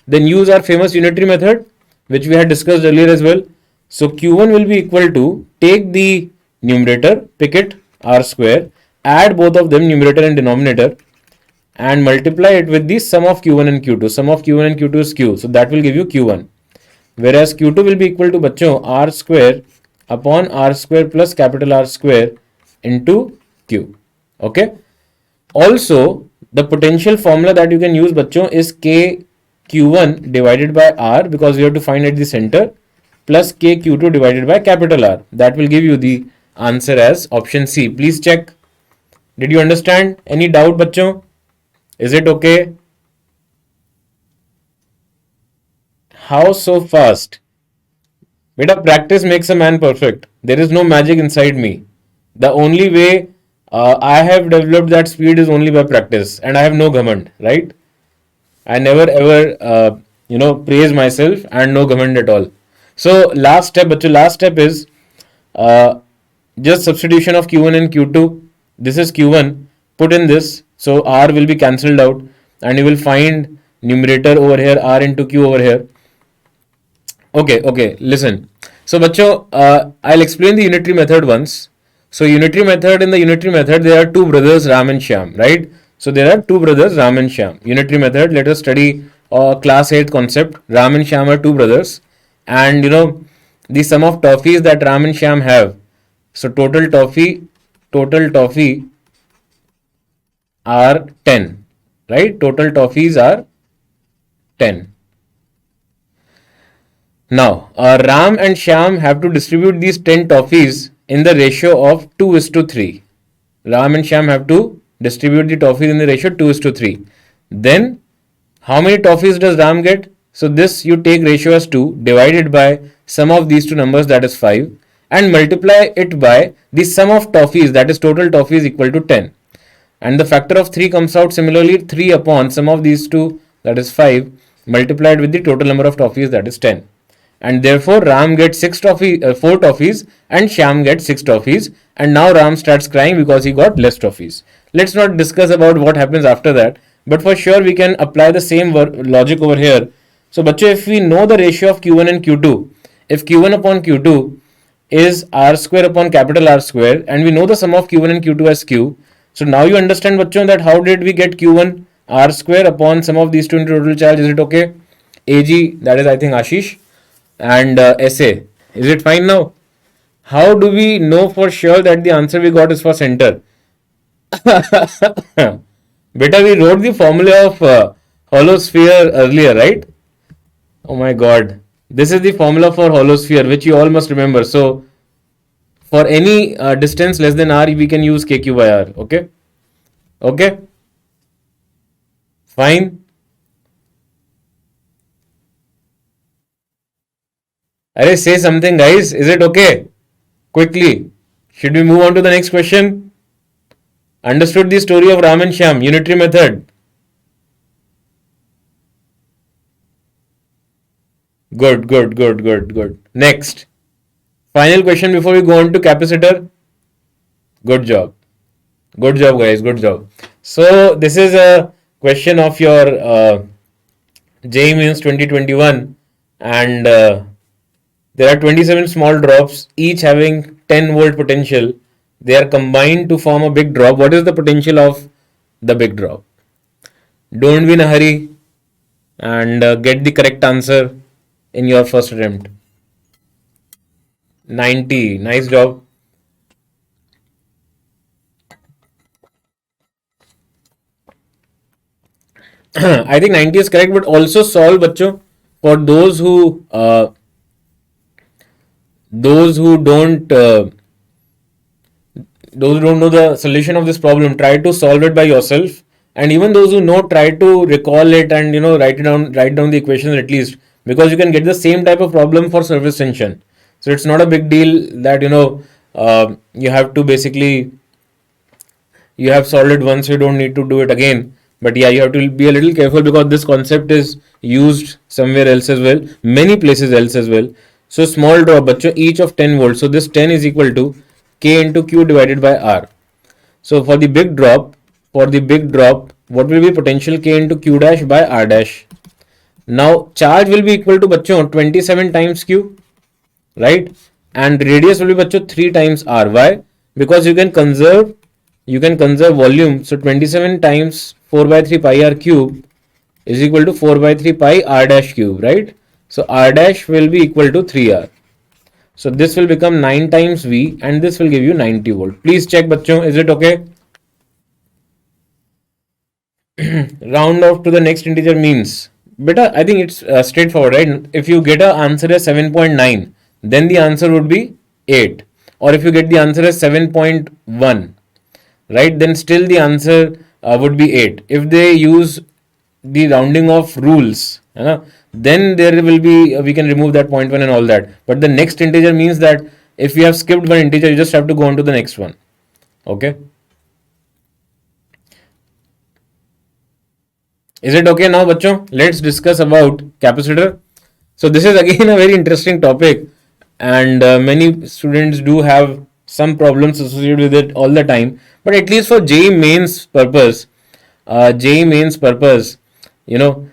then use our famous unitary method, which we had discussed earlier as well. So Q1 will be equal to, take the numerator, pick it, R square, add both of them, numerator and denominator, and multiply it with the sum of Q1 and Q2. Sum of Q1 and Q2 is Q. So that will give you Q1. Whereas Q2 will be equal to, bachcho, R square upon R square plus capital R square into Q. Okay. Also, the potential formula that you can use, bachcho, is K Q1 divided by R, because we have to find at the center, plus K Q2 divided by capital R. That will give you the answer as option C. Please check. Did you understand? Any doubt, bachcho? Is it okay? How so fast? Beta, practice makes a man perfect. There is no magic inside me. The only way I have developed that speed is only by practice, and I have no government, right? I never ever, praise myself and no government at all. So last step, but the last step is uh, just substitution of Q1 and Q2. This is Q1. Put in this, so R will be cancelled out, and you will find numerator over here, R into Q over here. Okay, listen. So, bachcho, I'll explain the unitary method once. So, unitary method, in the unitary method, there are two brothers, Ram and Shyam, right? So, there are two brothers, Ram and Shyam. Unitary method, let us study class 8 concept. Ram and Shyam are two brothers. And, the sum of toffees that Ram and Shyam have. So, total toffee are 10, right? Total toffees are 10. Now, Ram and Shyam have to distribute these 10 toffees in the ratio of 2 is to 3. Ram and Shyam have to distribute the toffees in the ratio 2 is to 3. Then, how many toffees does Ram get? So, this you take ratio as 2 divided by sum of these two numbers, that is 5, and multiply it by the sum of toffees, that is total toffees, equal to 10. And the factor of 3 comes out similarly, 3 upon sum of these two, that is 5, multiplied with the total number of toffees, that is 10. And therefore Ram gets 4 toffees and Shyam gets 6 toffees, and now Ram starts crying because he got less toffees. Let's not discuss about what happens after that, but for sure we can apply the same logic over here. So bachcho, if we know the ratio of Q1 and Q2, if Q1 upon Q2 is R square upon capital R square, and we know the sum of Q1 and Q2 as Q, so now you understand, bachcho, that how did we get Q1 R square upon sum of these two into total charge. Is it okay? AG, that is I think Ashish, and SA. Is it fine now? How do we know for sure that the answer we got is for center? Beta, we wrote the formula of hollow sphere earlier, right? Oh my god. This is the formula for hollow sphere, which you all must remember. So, for any distance less than r, we can use kq by r. Okay? Okay? Fine. Arey, say something, guys. Is it okay? Quickly. Should we move on to the next question? Understood the story of Ram and Shyam, unitary method. Good. Next. Final question before we go on to capacitor. Good job. Good job, guys. Good job. So, this is a question of your JEE Mains 2021, and there are 27 small drops, each having 10 volt potential. They are combined to form a big drop. What is the potential of the big drop? Don't be in a hurry. and get the correct answer in your first attempt. 90. Nice job. I think 90 is correct, but also solve, bachcho, for those who don't know the solution of this problem, try to solve it by yourself. And even those who know, try to recall it and write down the equations at least, because you can get the same type of problem for surface tension. So it's not a big deal that you have to basically, you have solved it once, you don't need to do it again. But yeah, you have to be a little careful because this concept is used somewhere else as well, many places else as well. So small drop, bachcho, each of 10 volts. So this 10 is equal to K into Q divided by R. So for the big drop, what will be potential K into Q dash by R dash? Now charge will be equal to, bachcho, 27 times Q, right? And radius will be, bachcho, 3 times R. Why? Because you can conserve volume. So 27 times 4 by 3 pi r cube is equal to 4 by 3 pi r dash cube, right? So r dash will be equal to 3r. So this will become 9 times V and this will give you 90 volt. Please check, bachcho, is it okay? Round off to the next integer means. Beta, I think it's straightforward, right? If you get an answer as 7.9, then the answer would be 8. Or if you get the answer as 7.1, right, then still the answer would be 8. If they use the rounding off rules, then there will be, we can remove that 0.1 and all that. But the next integer means that if you have skipped one integer, you just have to go on to the next one. Okay. Is it okay now, bachcho? Let's discuss about capacitor. So this is again a very interesting topic, and many students do have some problems associated with it all the time. But at least for JEE mains purpose, JEE mains purpose, you know,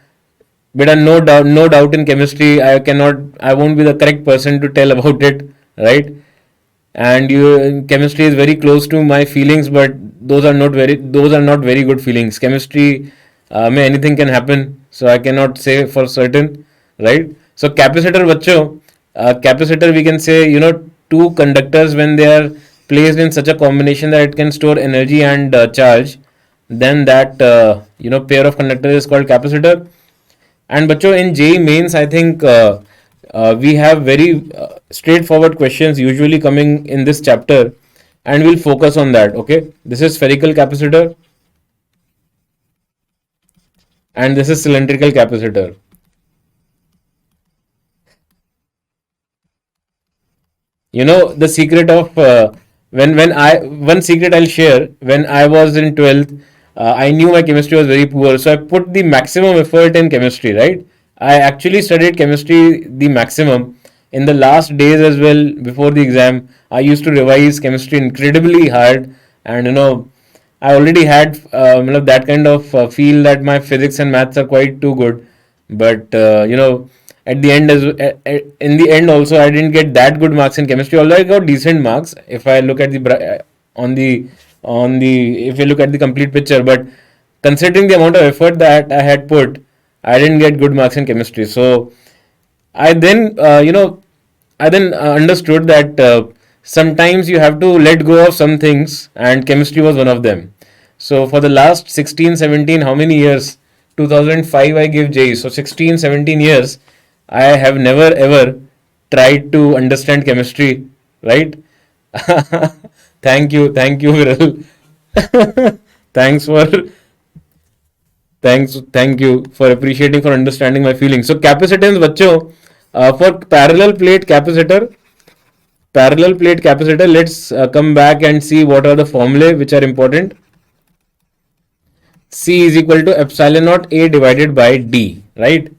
but no doubt in chemistry. I won't be the correct person to tell about it, right? And chemistry is very close to my feelings, but those are not very good feelings. Chemistry, may anything can happen, so I cannot say for certain, right? So capacitor, bachcho, capacitor, we can say, two conductors, when they are placed in such a combination that it can store energy and charge, then that pair of conductors is called capacitor. And bachcho, in JEE mains, I think we have very straightforward questions usually coming in this chapter, and we'll focus on that. Okay, this is spherical capacitor and this is cylindrical capacitor. The secret of when I one secret I'll share. When I was in 12th, I knew my chemistry was very poor, so I put the maximum effort in chemistry, right? I actually studied chemistry the maximum. In the last days as well, before the exam, I used to revise chemistry incredibly hard. And I already had that kind of feel that my physics and maths are quite too good. But at the end, in the end also, I didn't get that good marks in chemistry, although I got decent marks if I look at the if you look at the complete picture. But considering the amount of effort that I had put, I didn't get good marks in chemistry. So I then understood that sometimes you have to let go of some things, and chemistry was one of them. So for the last 16, 17, how many years? 2005 I gave JEE. So 16, 17 years, I have never ever tried to understand chemistry, right? Thank you, Viral. Thanks for thank you for appreciating, for understanding my feelings. So capacitance, bachcho, for parallel plate capacitor, let's come back and see what are the formulae which are important. C is equal to epsilon naught A divided by D, right?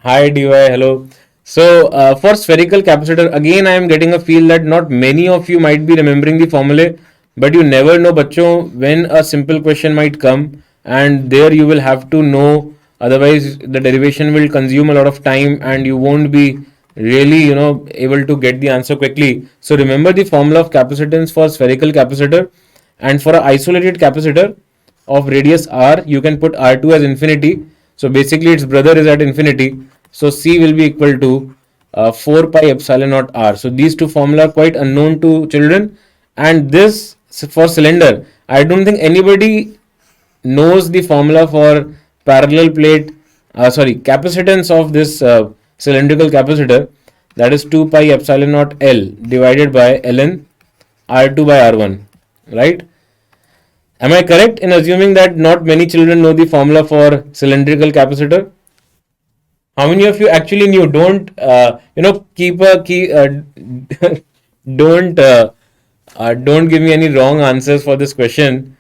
Hi DY, hello. So for spherical capacitor, again I am getting a feel that not many of you might be remembering the formula, but you never know, bachcho, when a simple question might come, and there you will have to know. Otherwise, the derivation will consume a lot of time, and you won't be really, able to get the answer quickly. So remember the formula of capacitance for spherical capacitor, and for an isolated capacitor of radius r, you can put R2 as infinity. So basically its brother is at infinity. So C will be equal to 4 pi epsilon naught r. So these two formula are quite unknown to children, and this for cylinder, I don't think anybody knows the formula for parallel plate, capacitance of this cylindrical capacitor, that is 2 pi epsilon naught L divided by ln R2 by R1, right? Am I correct in assuming that not many children know the formula for cylindrical capacitor? How many of you actually knew? Don't keep a key. Don't don't give me any wrong answers for this question.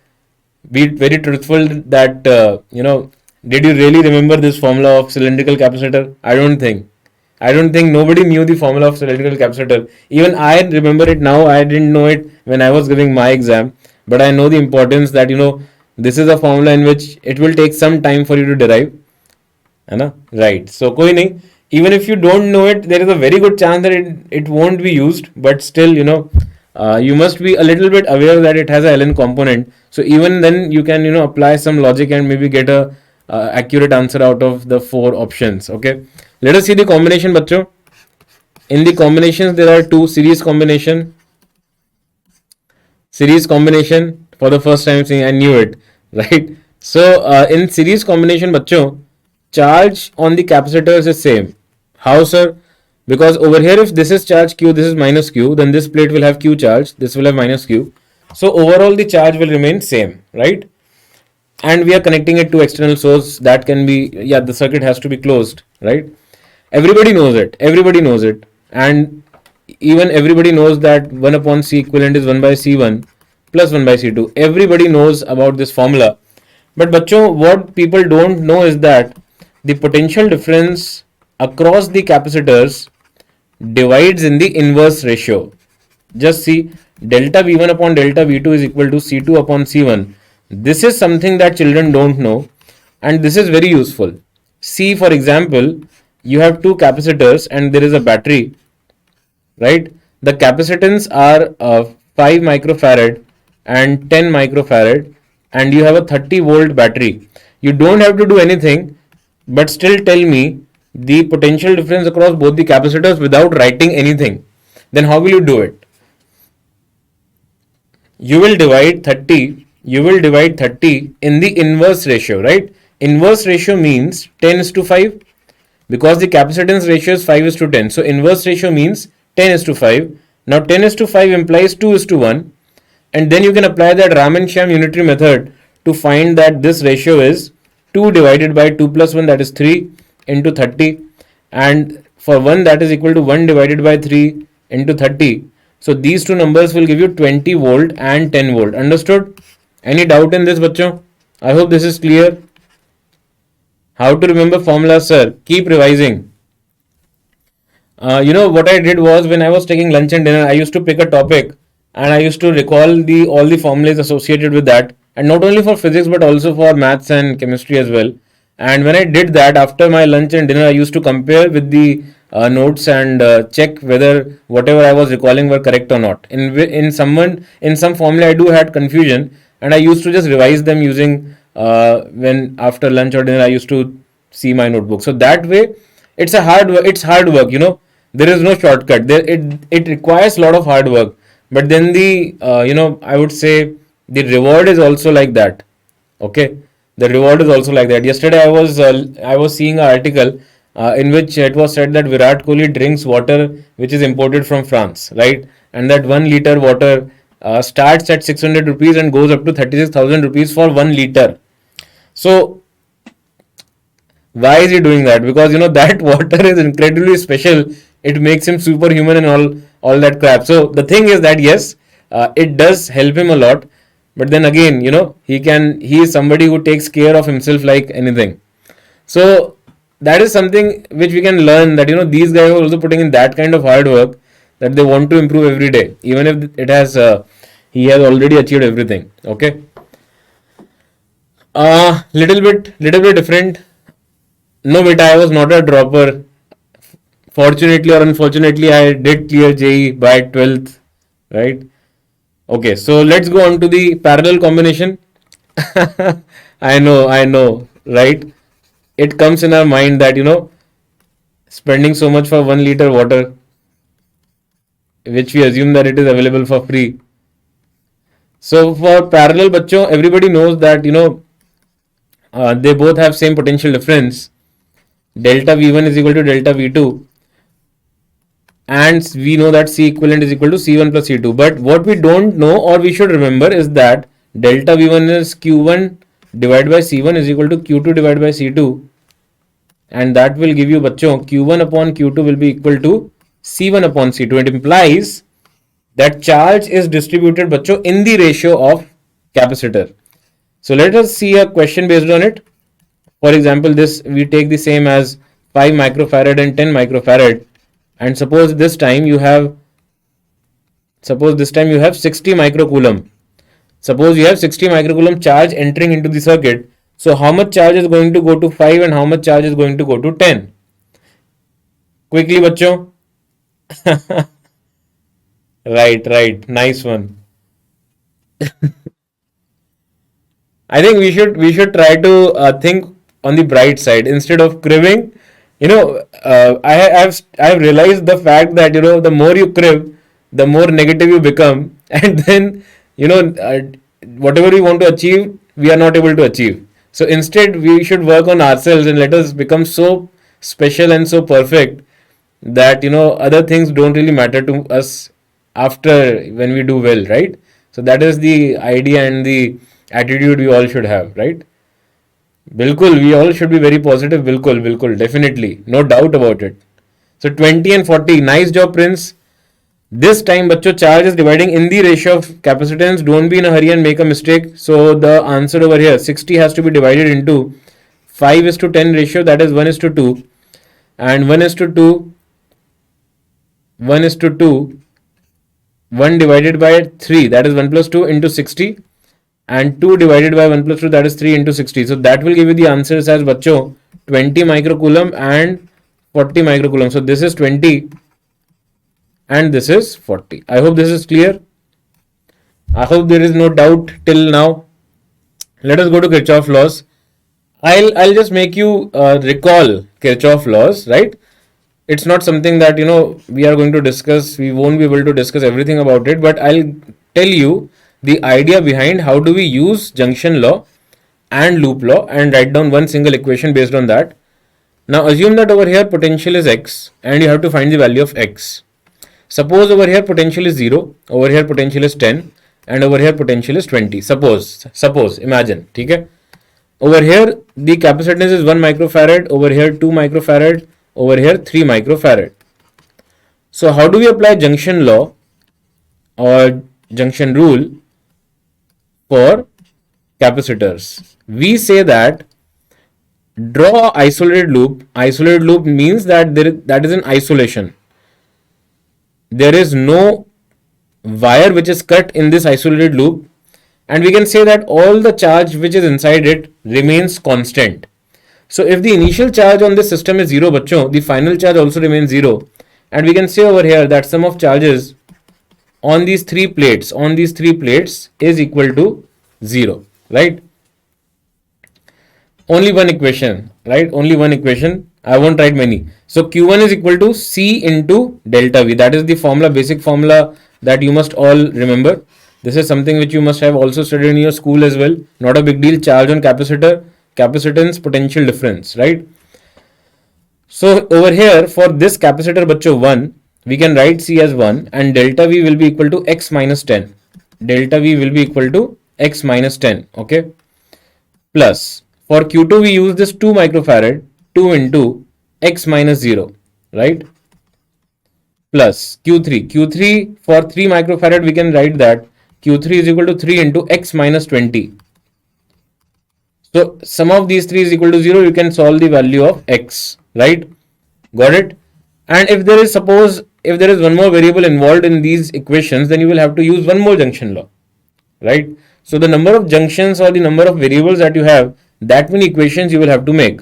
Be very truthful that did you really remember this formula of cylindrical capacitor? I don't think nobody knew the formula of cylindrical capacitor. Even I remember it now. I didn't know it when I was giving my exam, but I know the importance that this is a formula in which it will take some time for you to derive, है ना? Right. So कोई नहीं. Even if you don't know it, there is a very good chance that it won't be used. But still, you must be a little bit aware that it has a ln component. So even then, you can apply some logic and maybe get a accurate answer out of the four options. Okay. Let us see the combination, बच्चों. In the combinations, there are two series combination. Series combination for the first time saying I knew it, right? So in series combination, बच्चों, charge on the capacitors is same. How, sir? Because over here, if this is charge q, this is minus q, then this plate will have q charge, this will have minus q. So overall the charge will remain same, right? And we are connecting it to external source. That can be, yeah, the circuit has to be closed, right? Everybody knows it, and even everybody knows that 1 upon C equivalent is 1 by C1 plus 1 by C2. Everybody knows about this formula. But bachcho, what people don't know is that the potential difference across the capacitors divides in the inverse ratio. Just see, delta V1 upon delta V2 is equal to C2 upon C1. This is something that children don't know, and this is very useful. See, for example, you have two capacitors and there is a battery, right? The capacitance are 5 microfarad and 10 microfarad, and you have a 30 volt battery. You don't have to do anything, but still tell me the potential difference across both the capacitors without writing anything. Then how will you do it? You will divide 30 in the inverse ratio, right? Inverse ratio means 10 is to 5, because the capacitance ratio is 5 is to 10. So inverse ratio means 10 is to 5. Now 10 is to 5 implies 2 is to 1. And then you can apply that Raman-Sham unitary method to find that this ratio is 2 divided by 2 plus 1, that is 3 into 30. And for 1, that is equal to 1 divided by 3 into 30. So these two numbers will give you 20 volt and 10 volt. Understood? Any doubt in this, bachcho? I hope this is clear. How to remember formula, sir? Keep revising. What I did was, when I was taking lunch and dinner, I used to pick a topic and I used to recall all the formulas associated with that, and not only for physics but also for maths and chemistry as well. And when I did that after my lunch and dinner, I used to compare with the notes and check whether whatever I was recalling were correct or not. In some formula I do had confusion, and I used to just revise them using when after lunch or dinner I used to see my notebook. So that way, it's hard work. There is no shortcut. It requires a lot of hard work. But then I would say the reward is also like that. Okay, the reward is also like that. Yesterday I was seeing an article in which it was said that Virat Kohli drinks water which is imported from France, right? And that 1 liter water starts at 600 rupees and goes up to 36,000 rupees for 1 liter. So why is he doing that? Because that water is incredibly special. It makes him superhuman and all that crap. So the thing is that yes, it does help him a lot. But then again, he is somebody who takes care of himself like anything. So that is something which we can learn, that these guys are also putting in that kind of hard work, that they want to improve every day, even if he has already achieved everything. Okay. Little bit different. No, beta, I was not a dropper. Fortunately or unfortunately, I did clear JEE by 12th, right? Okay, so let's go on to the parallel combination. I know, right? it comes in our mind that, spending so much for 1 liter water, which we assume that it is available for free. So for parallel bachcho, everybody knows that, they both have same potential difference. Delta V1 is equal to delta V2. And we know that C equivalent is equal to C1 plus C2. But what we don't know or we should remember is that delta V1 is Q1 divided by C1 is equal to Q2 divided by C2. And that will give you, bachcho, Q1 upon Q2 will be equal to C1 upon C2. It implies that charge is distributed, bachcho, in the ratio of capacitor. So let us see a question based on it. For example, this we take the same as 5 microfarad and 10 microfarad. And suppose this time you have 60 microcoulomb. Suppose you have 60 microcoulomb charge entering into the circuit. So how much charge is going to go to 5 and how much charge is going to go to 10? Quickly, bachcho. Right. Nice one. I think we should try to think on the bright side instead of cribbing. I've realized the fact that the more you crib, the more negative you become, and then whatever we want to achieve, we are not able to achieve. So instead, we should work on ourselves and let us become so special and so perfect that other things don't really matter to us after when we do well, right? So that is the idea and the attitude we all should have, right? Bilkul, we all should be very positive. Bilkul, definitely. No doubt about it. So 20 and 40. Nice job, Prince. This time, bachcho, charge is dividing in the ratio of capacitance. Don't be in a hurry and make a mistake. So the answer over here, 60 has to be divided into 5 is to 10 ratio. That is 1 is to 2. And 1 is to 2. 1 is to 2. 1 divided by 3. That is 1 plus 2 into 60. And 2 divided by 1 plus 2, that is 3 into 60. So that will give you the answers as, bachcho, 20 microcoulomb and 40 microcoulomb. So this is 20 and this is 40. I hope this is clear. I hope there is no doubt till now. Let us go to Kirchhoff laws. I'll just make you recall Kirchhoff laws, right? It's not something that we are going to discuss. We won't be able to discuss everything about it, but I'll tell you the idea behind how do we use junction law and loop law and write down one single equation based on that. Now assume that over here potential is x and you have to find the value of x. Suppose over here potential is 0, over here potential is 10 and over here potential is 20. Suppose, imagine, okay? Over here the capacitance is 1 microfarad, over here 2 microfarad, over here 3 microfarad. So how do we apply junction law or junction rule for capacitors? We say that draw isolated loop. Isolated loop means that that is an isolation. There is no wire which is cut in this isolated loop, and we can say that all the charge which is inside it remains constant. So if the initial charge on this system is 0, bachcho, the final charge also remains 0, and we can say over here that sum of charges on these three plates is equal to 0, right? Only one equation, right? Only one equation. I won't write many. So Q1 is equal to C into delta V. That is the formula, basic formula that you must all remember. This is something which you must have also studied in your school as well. Not a big deal. Charge on capacitor, capacitance, potential difference, right? So over here for this capacitor, bachcho, 1, we can write C as 1 and delta V will be equal to x minus 10. Delta V will be equal to x minus 10, okay? Plus, for Q2 we use this 2 microfarad, 2 into x minus 0, right? Plus Q3 for 3 microfarad we can write that Q3 is equal to 3 into x minus 20. So sum of these 3 is equal to 0, you can solve the value of x, right? Got it? And if there is, suppose, if there is one more variable involved in these equations, then you will have to use one more junction law, right? So the number of junctions or the number of variables that you have, that many equations you will have to make.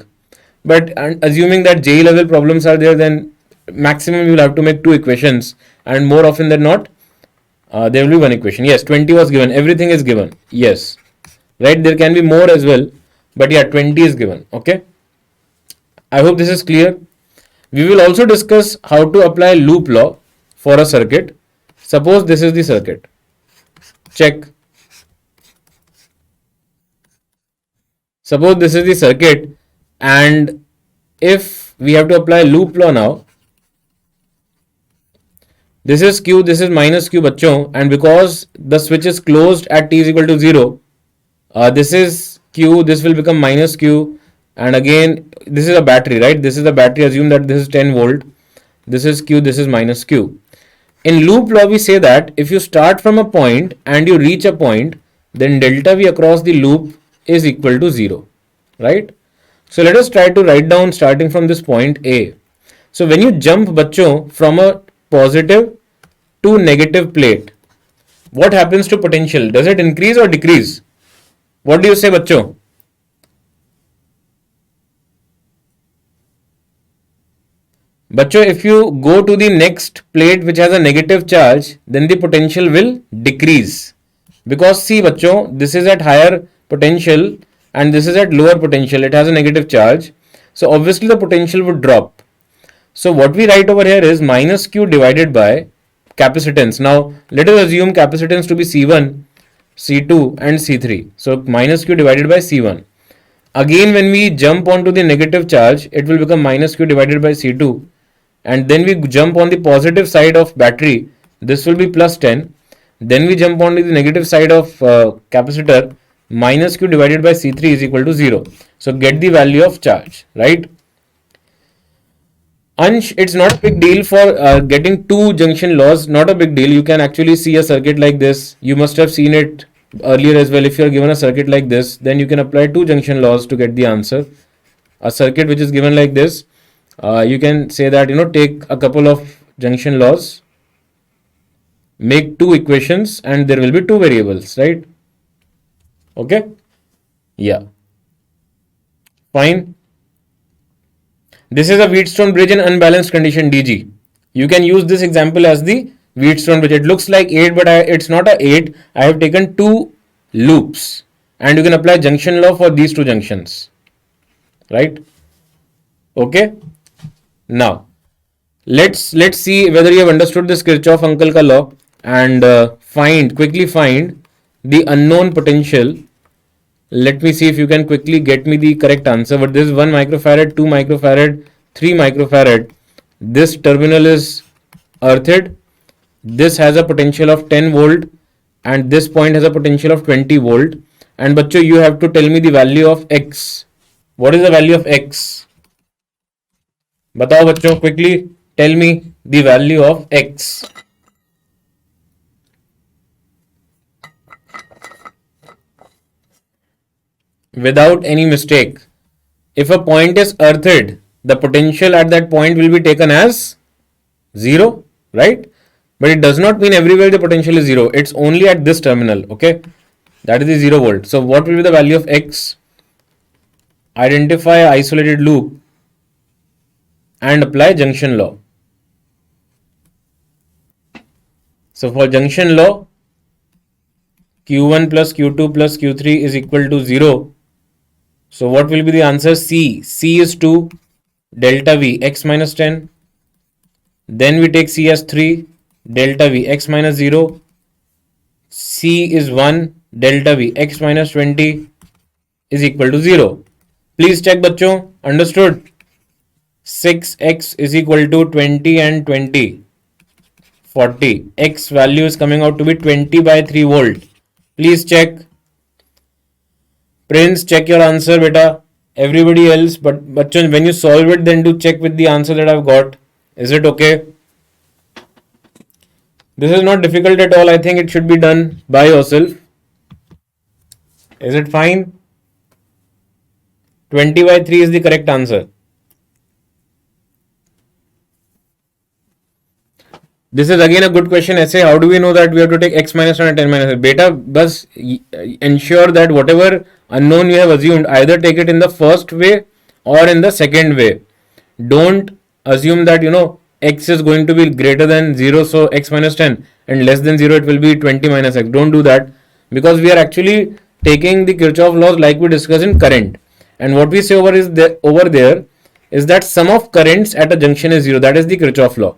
But assuming that JEE level problems are there, then maximum you will have to make 2 equations, and more often than not, there will be one equation. Yes, 20 was given. Everything is given. Yes, right? There can be more as well, but yeah, 20 is given. Okay. I hope this is clear. We will also discuss how to apply loop law for a circuit. Suppose this is the circuit. Check. Suppose this is the circuit, and if we have to apply loop law now, this is Q, this is minus Q bachcho, and because the switch is closed at t is equal to 0, this is Q, this will become minus Q, and again this is a battery, right? This is the battery, assume that this is 10 volt, this is Q, this is minus Q. In loop law we say that if you start from a point and you reach a point, then delta V across the loop is equal to 0, right? So let us try to write down starting from this point A. So when you jump bachcho from a positive to negative plate, what happens to potential? Does it increase or decrease? What do you say bachcho? Bachcho, if you go to the next plate which has a negative charge, then the potential will decrease. Because see bachcho, this is at higher potential and this is at lower potential. It has a negative charge. So obviously the potential would drop. So what we write over here is minus Q divided by capacitance. Now let us assume capacitance to be C1, C2 and C3. So minus Q divided by C1. Again when we jump onto the negative charge, it will become minus Q divided by C2. And then we jump on the positive side of battery, this will be plus 10. Then we jump onto the negative side of capacitor, minus Q divided by C3 is equal to 0. So get the value of charge, right? Ansh, it's not a big deal for getting two junction laws, not a big deal. You can actually see a circuit like this. You must have seen it earlier as well. If you are given a circuit like this, then you can apply two junction laws to get the answer. A circuit which is given like this, you can say that, take a couple of junction laws, make two equations, and there will be two variables, right? Okay? Yeah. Fine. This is a Wheatstone bridge in unbalanced condition DG. You can use this example as the Wheatstone bridge. It looks like 8, but it's not a 8. I have taken two loops, and you can apply junction law for these two junctions, right? Okay. Now let's see whether you have understood this Kirchhoff uncle ka law and quickly find the unknown potential. Let me see if you can quickly get me the correct answer. But this is 1 microfarad, 2 microfarad, 3 microfarad. This terminal is earthed. This has a potential of 10 volt and this point has a potential of 20 volt. And bachcho, you have to tell me the value of X. What is the value of X? बताओ बच्चों, quickly tell me the value of X. Without any mistake, if a point is earthed, the potential at that point will be taken as 0, right? But it does not mean everywhere the potential is 0. It's only at this terminal, okay? That is the 0 volt. So what will be the value of X? Identify an isolated loop and apply junction law. So for junction law, Q1 plus Q2 plus Q3 is equal to 0. So what will be the answer? C. C is 2, delta V x minus 10. Then we take C as 3, delta V x minus 0. C is 1, delta V x minus 20 is equal to 0. Please check bachcho, understood? 6x is equal to 20 and 20. 40. X value is coming out to be 20 by 3 volt. Please check. Prince, check your answer, beta. Everybody else, but bachcho, when you solve it, then do check with the answer that I've got. Is it okay? This is not difficult at all. I think it should be done by yourself. Is it fine? 20 by 3 is the correct answer. This is again a good question essay. How do we know that we have to take x minus 1 and 10 minus 1? Beta, bus ensure that whatever unknown you have assumed, either take it in the first way or in the second way. Don't assume that, x is going to be greater than 0, so x minus 10, and less than 0, it will be 20 minus x. Don't do that, because we are actually taking the Kirchhoff laws like we discussed in current. And what we say over there is that sum of currents at a junction is zero. That is the Kirchhoff law.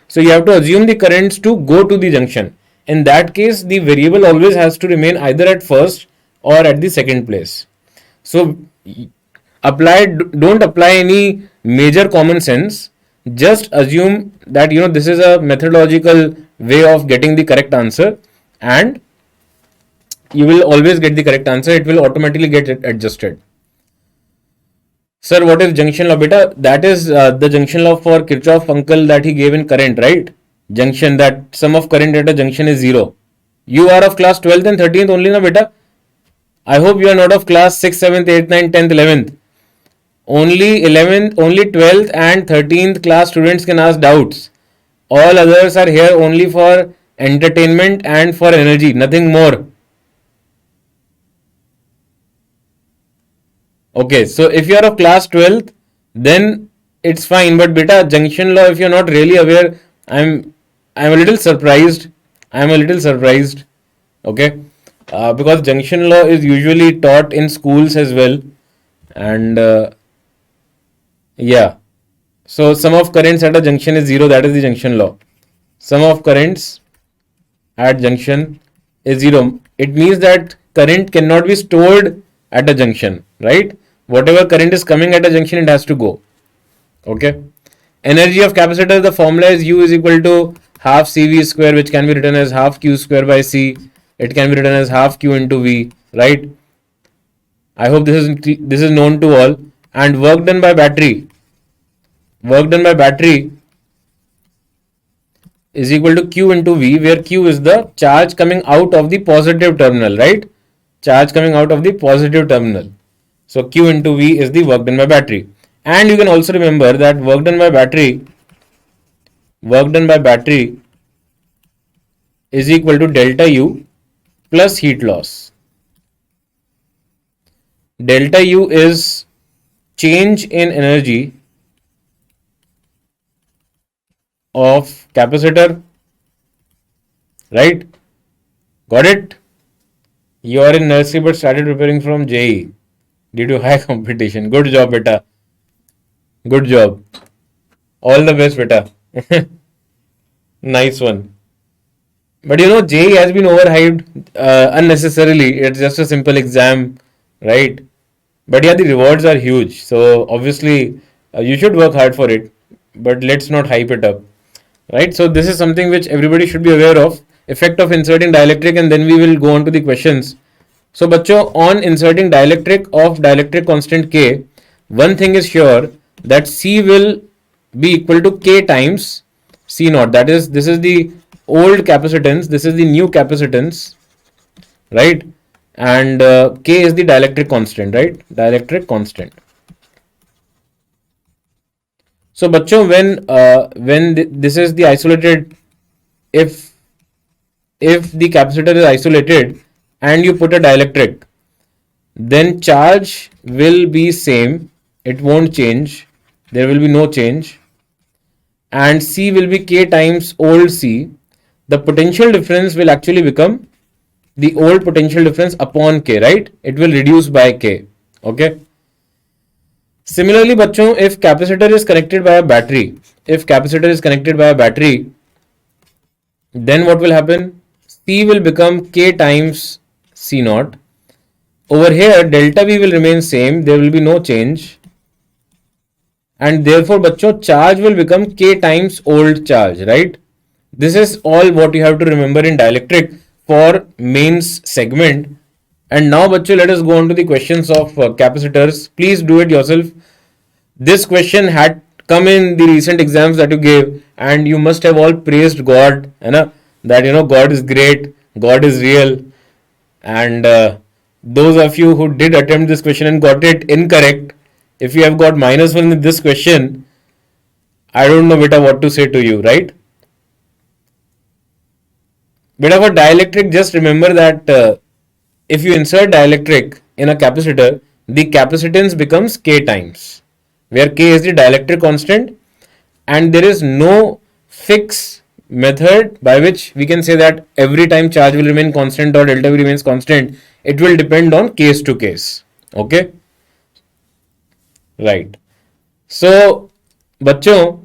So you have to assume the currents to go to the junction. In that case, the variable always has to remain either at first or at the second place. So don't apply any major common sense. Just assume that this is a methodological way of getting the correct answer, and you will always get the correct answer. It will automatically get adjusted. Sir, what is junction law, beta? That is the junction law for Kirchhoff uncle that he gave in current, right? Junction, that sum of current at a junction is zero. You are of class 12th and 13th only, na beta? I hope you are not of class 6th, 7th, 8th, 9th, 10th, 11th. Only 11th, only 12th and 13th class students can ask doubts. All others are here only for entertainment and for energy, nothing more. Okay, so if you are of class 12th, then it's fine. But beta, junction law, if you're not really aware, I'm a little surprised. Okay, because junction law is usually taught in schools as well, and yeah. So sum of currents at a junction is zero. That is the junction law. Sum of currents at junction is zero. It means that current cannot be stored at a junction, right? Whatever current is coming at a junction, it has to go. Okay. Energy of capacitor, the formula is U is equal to half CV square, which can be written as half Q square by C. It can be written as half Q into V, right? I hope this is known to all. And work done by battery is equal to Q into V, where Q is the charge coming out of the positive terminal, right? Charge coming out of the positive terminal. So Q into V is the work done by battery. And you can also remember that work done by battery is equal to delta U plus heat loss. Delta U is change in energy of capacitor, right? Got it? You are in nursery but started preparing from JEE due to high competition. Good job, beta. Good job. All the best, beta. Nice one. But JEE has been overhyped unnecessarily. It's just a simple exam, right? But yeah, the rewards are huge. So obviously, you should work hard for it. But let's not hype it up, right? So this is something which everybody should be aware of. Effect of inserting dielectric, and then we will go on to the questions. So बच्चों, on inserting dielectric of dielectric constant K, one thing is sure that C will be equal to K times C naught. That is, this is the old capacitance, this is the new capacitance, right? And K is the dielectric constant, right? Dielectric constant. So बच्चों, when this is the isolated, if the capacitor is isolated and you put a dielectric, then charge will be same. It won't change. There will be no change. And C will be K times old C. The potential difference will actually become the old potential difference upon K, right? It will reduce by K. Okay. Similarly, bachcho, if capacitor is connected by a battery, then what will happen? C will become K times C naught. Over here, delta V will remain same. There will be no change. And therefore, bachcho, charge will become K times old charge, right? This is all what you have to remember in dielectric for mains segment. And now, bachcho, let us go on to the questions of capacitors. Please do it yourself. This question had come in the recent exams that you gave, and you must have all praised God, that God is great, God is real. And those of you who did attempt this question and got it incorrect, if you have got -1 in this question, I don't know, beta, what to say to you, right? Beta, for dielectric, just remember that if you insert dielectric in a capacitor, the capacitance becomes K times, where K is the dielectric constant, and there is no fixed method by which we can say that every time charge will remain constant or delta V remains constant. It will depend on case to case. Okay, right. So बच्चों,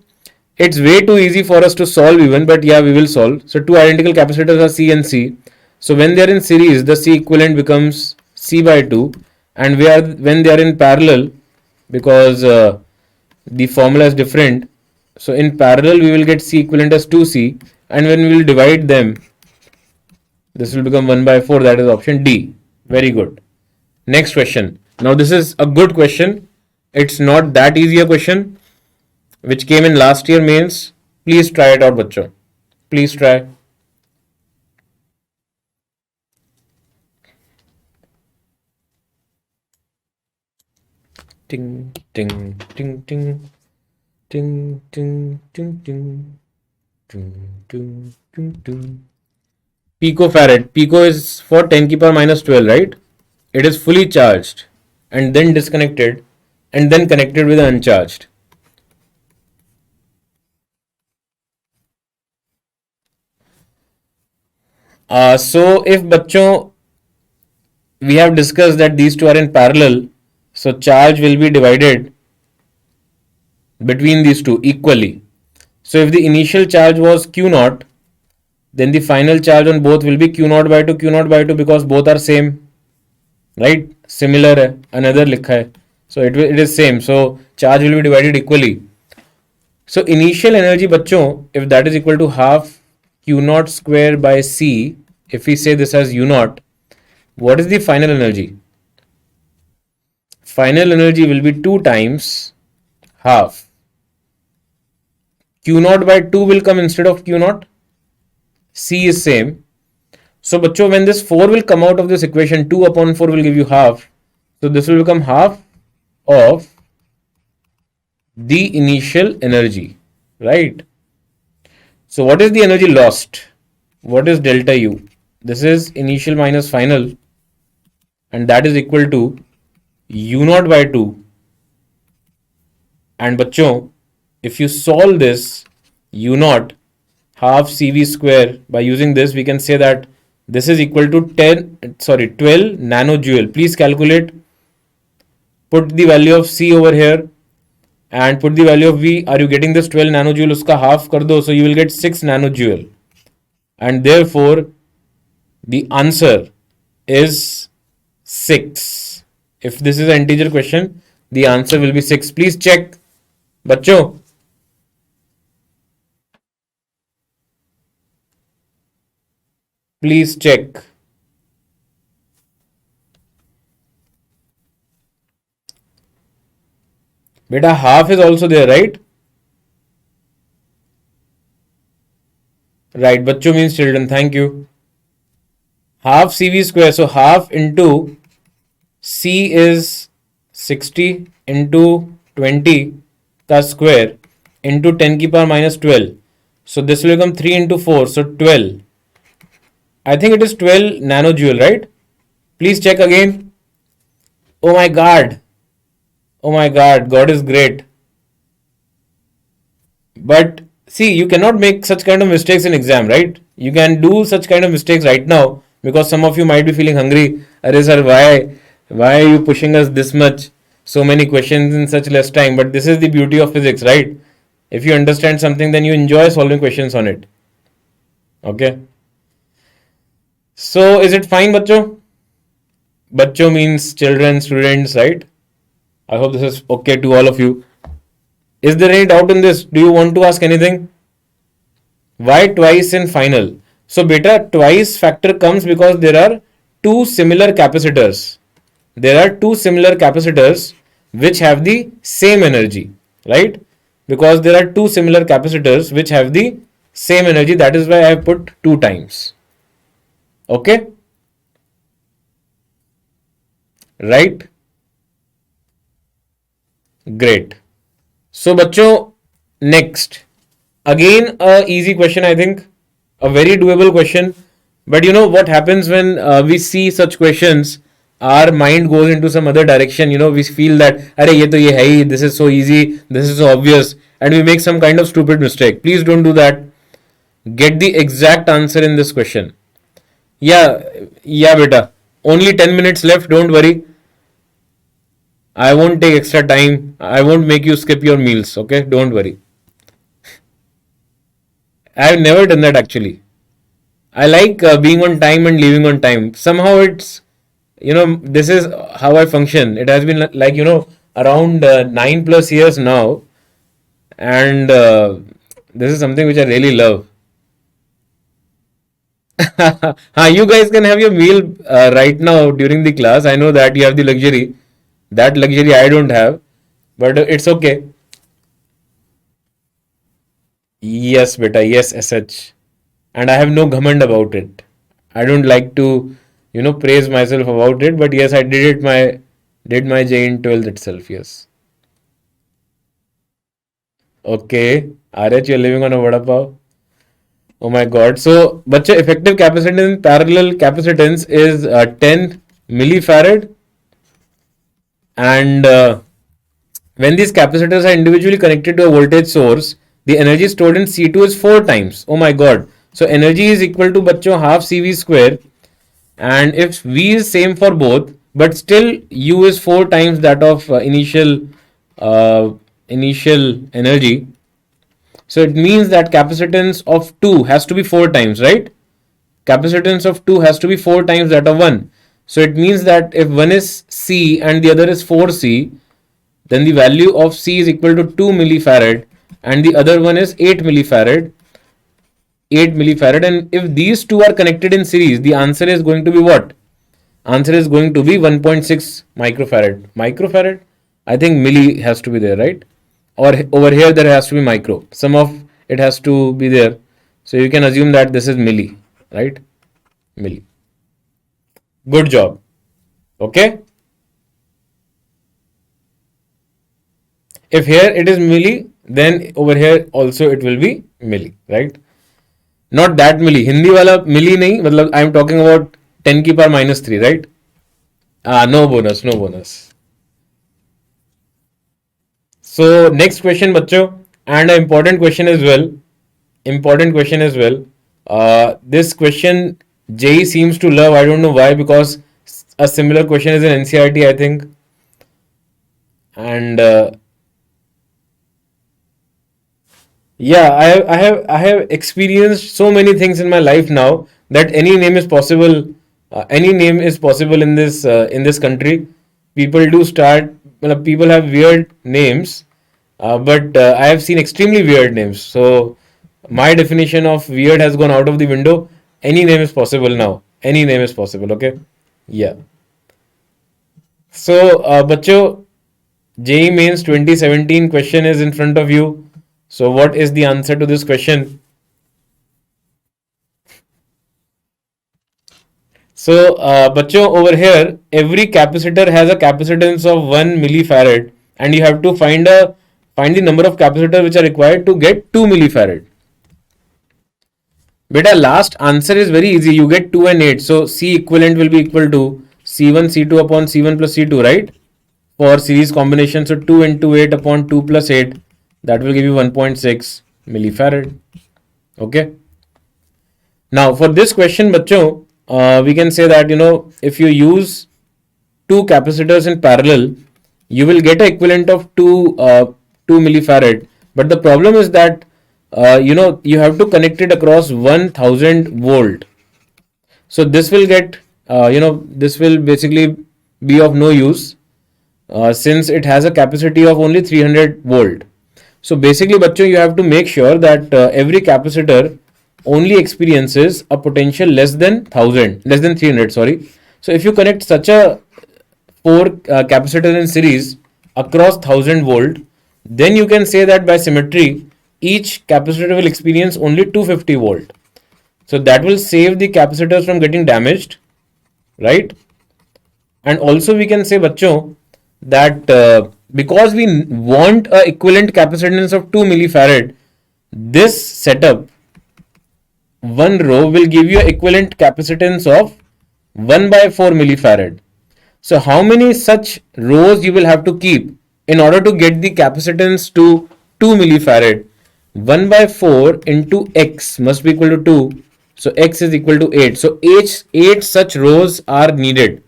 it's way too easy for us to solve even, but yeah, we will solve. So two identical capacitors are C and C. So when they are in series, the C equivalent becomes C by 2, and when they are in parallel, because the formula is different. So in parallel, we will get C equivalent as 2C, and when we will divide them, this will become 1 by 4. That is option D. Very good. Next question. Now this is a good question. It's not that easy a question which came in last year mains. Please try it out, bachcho. Please try. Ting ting ting ting ting ting ting ting ting ting ting ting. Picofarad. Pico is for 10 ki power minus 12, right? It is fully charged and then disconnected and then connected with uncharged. So if bachcho, we have discussed that these two are in parallel, so charge will be divided between these two equally. So if the initial charge was Q naught, then the final charge on both will be Q naught by 2 Q naught by 2, because both are same, right? Similar है, another लिखा है, so it is same, so charge will be divided equally. So initial energy बच्चों, if that is equal to half Q naught square by C, if we say this as U naught, what is the final energy? Final energy will be 2 times half. Q naught by 2 will come instead of Q naught. C is same. So bachcho, when this 4 will come out of this equation, 2 upon 4 will give you half. So this will become half of the initial energy, right? So what is the energy lost? What is delta U? This is initial minus final, and that is equal to U naught by 2. And bachcho, if you solve this U naught half CV square, by using this we can say that this is equal to 12 nanojoule. Please calculate, put the value of C over here and put the value of V. Are you getting this 12 nanojoule? Uska half kar do, so you will get 6 nanojoule, and therefore the answer is 6. If this is an integer question, the answer will be 6. Please check, bachcho. Please check. Beta, half is also there, right? Right, bachcho means children. Thank you. Half CV square, so half into C is 60 into 20 ka square into 10 ki power minus 12. So this will become 3 into 4, so 12. I think it is 12 nanojoule, right? Please check again. Oh my god. Oh my god, God is great. But see, you cannot make such kind of mistakes in exam, right? You can do such kind of mistakes right now because some of you might be feeling hungry. Arey sir, why are you pushing us this much? So many questions in such less time. But this is the beauty of physics, right? If you understand something, then you enjoy solving questions on it. Okay. So is it fine, bachcho? Bachcho means children, students, right? I hope this is okay to all of you. Is there any doubt in this? Do you want to ask anything? Why twice in final? So beta, twice factor comes because there are two similar capacitors. There are two similar capacitors which have the same energy, right? Because there are two similar capacitors which have the same energy. That is why I have put 2 times. Okay? Right? Great. So bachcho, next. Again, a easy question, I think. A very doable question. But you know what happens when we see such questions? Our mind goes into some other direction. You know, we feel that, Arey, ye to ye hai hi, this is so easy, this is so obvious, and we make some kind of stupid mistake. Please don't do that. Get the exact answer in this question. Yeah, beta. Only 10 minutes left, don't worry. I won't take extra time. I won't make you skip your meals. Okay, don't worry. I've never done that actually. I like being on time and leaving on time. Somehow it's, this is how I function. It has been like, around 9+ years now. And this is something which I really love. You guys can have your meal right now during the class. I know that you have the luxury. That luxury I don't have. But it's okay. Yes, beta. Yes, SH. And I have no ghamand about it. I don't like to, praise myself about it. But yes, I did my J in 12th itself. Yes. Okay. RH, you're living on a vada pav. Oh my God. So, bacha, effective capacitance in parallel capacitance is 10 millifarad. And when these capacitors are individually connected to a voltage source, the energy stored in C2 is 4 times. Oh my God. So, energy is equal to bacho half CV square. And if V is same for both, but still U is 4 times that of initial energy. So it means that capacitance of 2 has to be 4 times, right? Capacitance of 2 has to be 4 times that of 1. So it means that if one is C and the other is 4C, then the value of C is equal to 2 millifarad and the other one is 8 millifarad. 8 millifarad, and if these two are connected in series, the answer is going to be what? Answer is going to be 1.6 microfarad. Microfarad? I think milli has to be there, right? Or over here there has to be micro. Some of it has to be there. So you can assume that this is milli, right? Milli. Good job. Okay. If here it is milli, then over here also it will be milli, right? Not that milli. Hindi wala milli nahi. Matlab I am talking about 10 की power -3, right? No bonus, no bonus. So next question, bachcho, and an important question as well. Important question as well. This question Jay seems to love. I don't know why, because a similar question is in NCRT, I think. And yeah, I have experienced so many things in my life now that any name is possible. Any name is possible in this country. People do start. Well, people have weird names, but I have seen extremely weird names. So my definition of weird has gone out of the window. Any name is possible now. Any name is possible. Okay. Yeah. So, बच्चों, JEE Mains 2017 question is in front of you. So, what is the answer to this question? So, बच्चों, over here, every capacitor has a capacitance of 1 millifarad, and you have to find the number of capacitors which are required to get 2 millifarad. Beta, last answer is very easy. You get 2 and 8. So, C equivalent will be equal to C1 C2 upon C1 plus C2, right? For series combination. So 2 into 8 upon 2 plus 8, that will give you 1.6 millifarad. Okay. Now for this question, bachcho, we can say that, if you use two capacitors in parallel, you will get an equivalent of 2 millifarad. But the problem is that, you have to connect it across 1000 volt. So this will get, this will basically be of no use, since it has a capacity of only 300 volt. So basically, bachcho, you have to make sure that every capacitor only experiences a potential less than 300, sorry. So if you connect such a 4 capacitor in series across 1000 volt, then you can say that by symmetry, each capacitor will experience only 250 volt. So that will save the capacitors from getting damaged, right? And also we can say, bachcho, that because we want a equivalent capacitance of 2 millifarad, this setup, one row will give you equivalent capacitance of 1 by 4 millifarad. So how many such rows you will have to keep in order to get the capacitance to 2 millifarad? 1 by 4 into x must be equal to 2. So x is equal to 8. So 8 such rows are needed.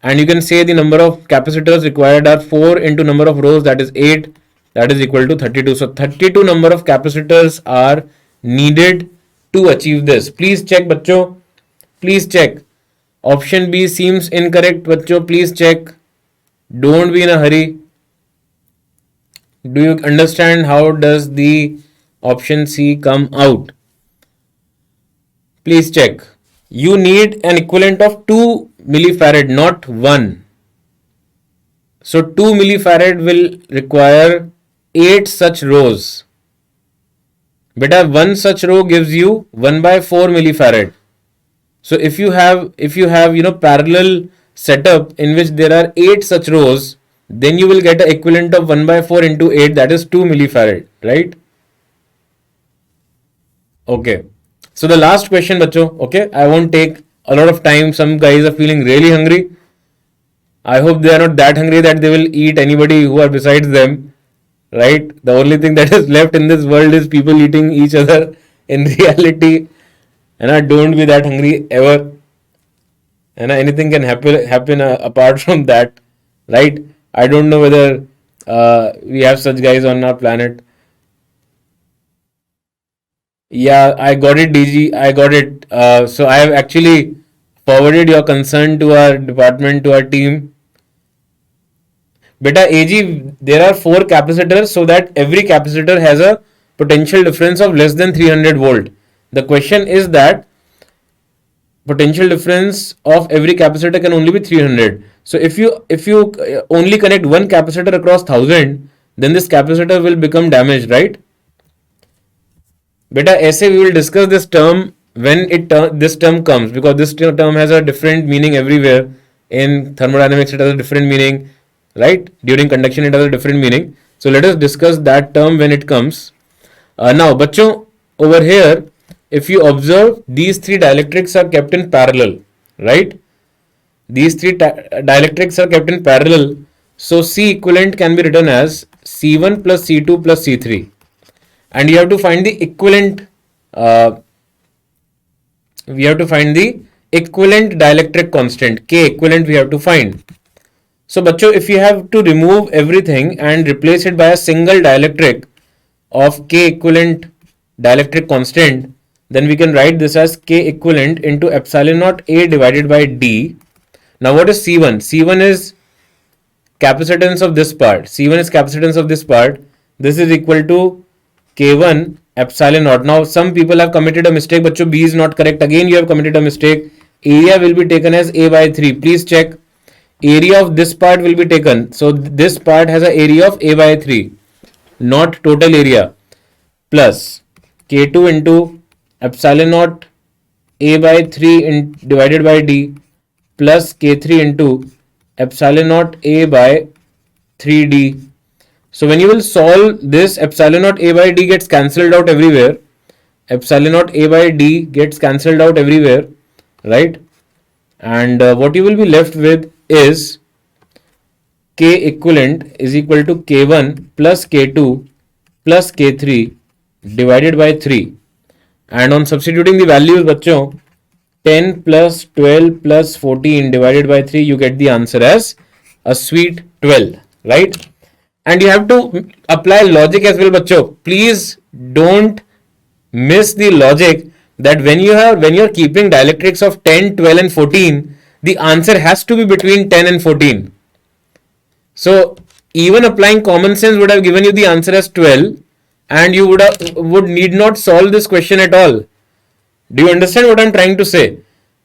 and you can say the number of capacitors required are 4 into number of rows, that is 8, that is equal to 32. So 32 number of capacitors are needed to achieve this. Please check बच्चों, please check. Option B seems incorrect बच्चों, please check. Don't be in a hurry. Do you understand how does the option C come out? Please check. You need an equivalent of 2 millifarad, not 1. So 2 millifarad will require 8 such rows. Beta, one such row gives you 1 by 4 millifarad. So if you have parallel setup in which there are 8 such rows, then you will get an equivalent of 1 by 4 into 8, that is 2 millifarad, right? Okay. So the last question, bacho, okay, I won't take a lot of time. Some guys are feeling really hungry. I hope they are not that hungry that they will eat anybody who are besides them, right? The only thing that is left in this world is people eating each other in reality. And I don't be that hungry ever. And anything can happen apart from that, right? I don't know whether we have such guys on our planet. Yeah, I got it, DG. I got it. So I have actually forwarded your concern to our department, to our team. Beta AG, there are 4 capacitors, so that every capacitor has a potential difference of less than 300 volt. The question is that potential difference of every capacitor can only be 300. So if you only connect one capacitor across 1000, then this capacitor will become damaged, right? Beta, ऐसे we will discuss this term when this term comes, because this term has a different meaning everywhere. In thermodynamics it has a different meaning, right? During conduction it has a different meaning. So let us discuss that term when it comes. Now बच्चों, over here, if you observe, these 3 dielectrics are kept in parallel, right? These 3 dielectrics are kept in parallel. So C equivalent can be written as C1 plus C2 plus C3. And you have to find the equivalent dielectric constant, K equivalent we have to find. So बच्चों, if you have to remove everything and replace it by a single dielectric of K equivalent dielectric constant, then we can write this as K equivalent into epsilon naught A divided by D. Now what is C1? C1 is capacitance of this part. C1 is capacitance of this part. This is equal to K1 epsilon naught. Now some people have committed a mistake, but B is not correct. Again you have committed a mistake. Area will be taken as A by 3. Please check. Area of this part will be taken. So this part has an area of A by 3, not total area, plus K2 into epsilon naught A by 3 divided by D plus K3 into epsilon naught A by 3D. So when you will solve this, epsilon naught A by D gets cancelled out everywhere. Epsilon naught A by D gets cancelled out everywhere, right? And what you will be left with is K equivalent is equal to K1 plus K2 plus K3 divided by 3. And on substituting the values, bachcho, 10 plus 12 plus 14 divided by 3, you get the answer as a sweet 12, right? And you have to apply logic as well, bachcho. Please don't miss the logic that when you're keeping dielectrics of 10, 12 and 14, the answer has to be between 10 and 14. So even applying common sense would have given you the answer as 12, and you would need not solve this question at all. Do you understand what I'm trying to say?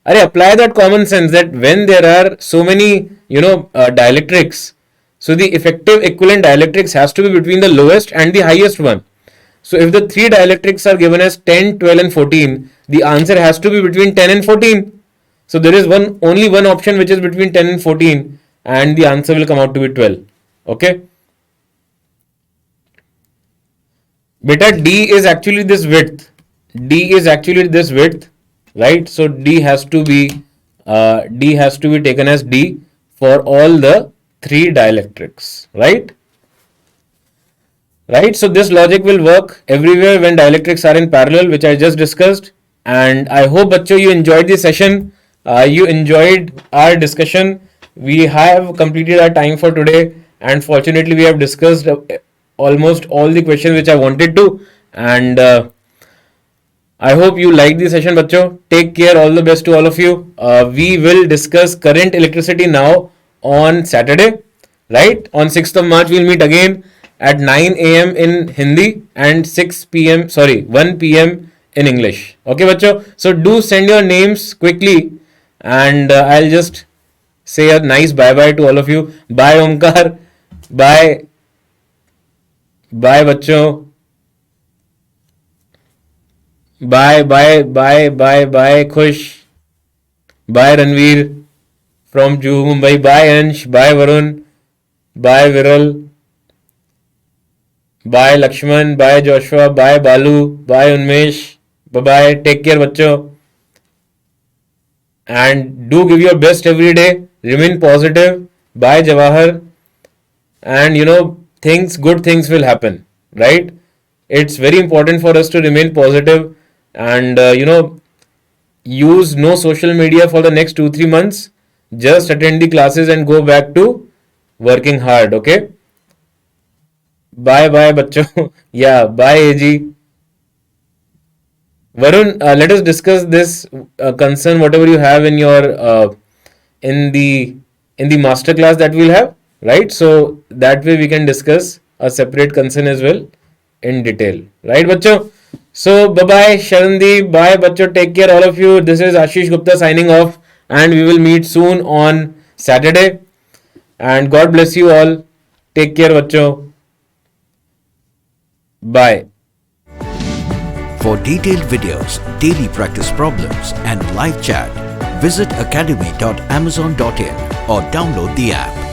Apply that common sense that when there are so many dielectrics, so the effective equivalent dielectrics has to be between the lowest and the highest one. So if the 3 dielectrics are given as 10, 12 and 14, the answer has to be between 10 and 14. So there is only one option which is between 10 and 14, and the answer will come out to be 12. Okay. Beta, D is actually this width. D is actually this width, right? So D has to be taken as D for all the 3 dielectrics, right? Right. So this logic will work everywhere when dielectrics are in parallel, which I just discussed. And I hope, bachcho, you enjoyed the session. You enjoyed our discussion. we have completed our time for today, and fortunately, we have discussed almost all the questions which I wanted to. And I hope you like the session, bachcho. Take care. All the best to all of you. We will discuss current electricity now on Saturday, right? On 6th of March, we'll meet again at 9 a.m. in Hindi and 6 p.m. Sorry, 1 p.m. in English. Okay, bachcho. So do send your names quickly, and I'll just say a nice bye bye to all of you. Bye, Omkar. Bye. Bye, bachcho. Bye, bye, bye, bye, bye, Khush. Bye, Ranveer from Juhu, Mumbai. Bye, Ansh. Bye, Varun. Bye, Viral. Bye, Lakshman. Bye, Joshua. Bye, Balu. Bye, Unmesh. Bye bye. Take care, bachcho. And do give your best every day. Remain positive. Bye, Jawahar. And good things will happen, right? It's very important for us to remain positive and use no social media for the next 2-3 months. Just attend the classes and go back to working hard. Okay, bye bye bachcho. Yeah, bye AG. Varun, let us discuss this concern whatever you have in your in the master class that we'll have, right? So that way we can discuss a separate concern as well in detail, right bachcho? So bye bye Sharandi, bye bachcho, take care all of you. This is Ashish Gupta signing off, and we will meet soon on Saturday. And God bless you all. Take care bachcho. Bye. For detailed videos, daily practice problems and live chat, visit academy.amazon.in or download the app.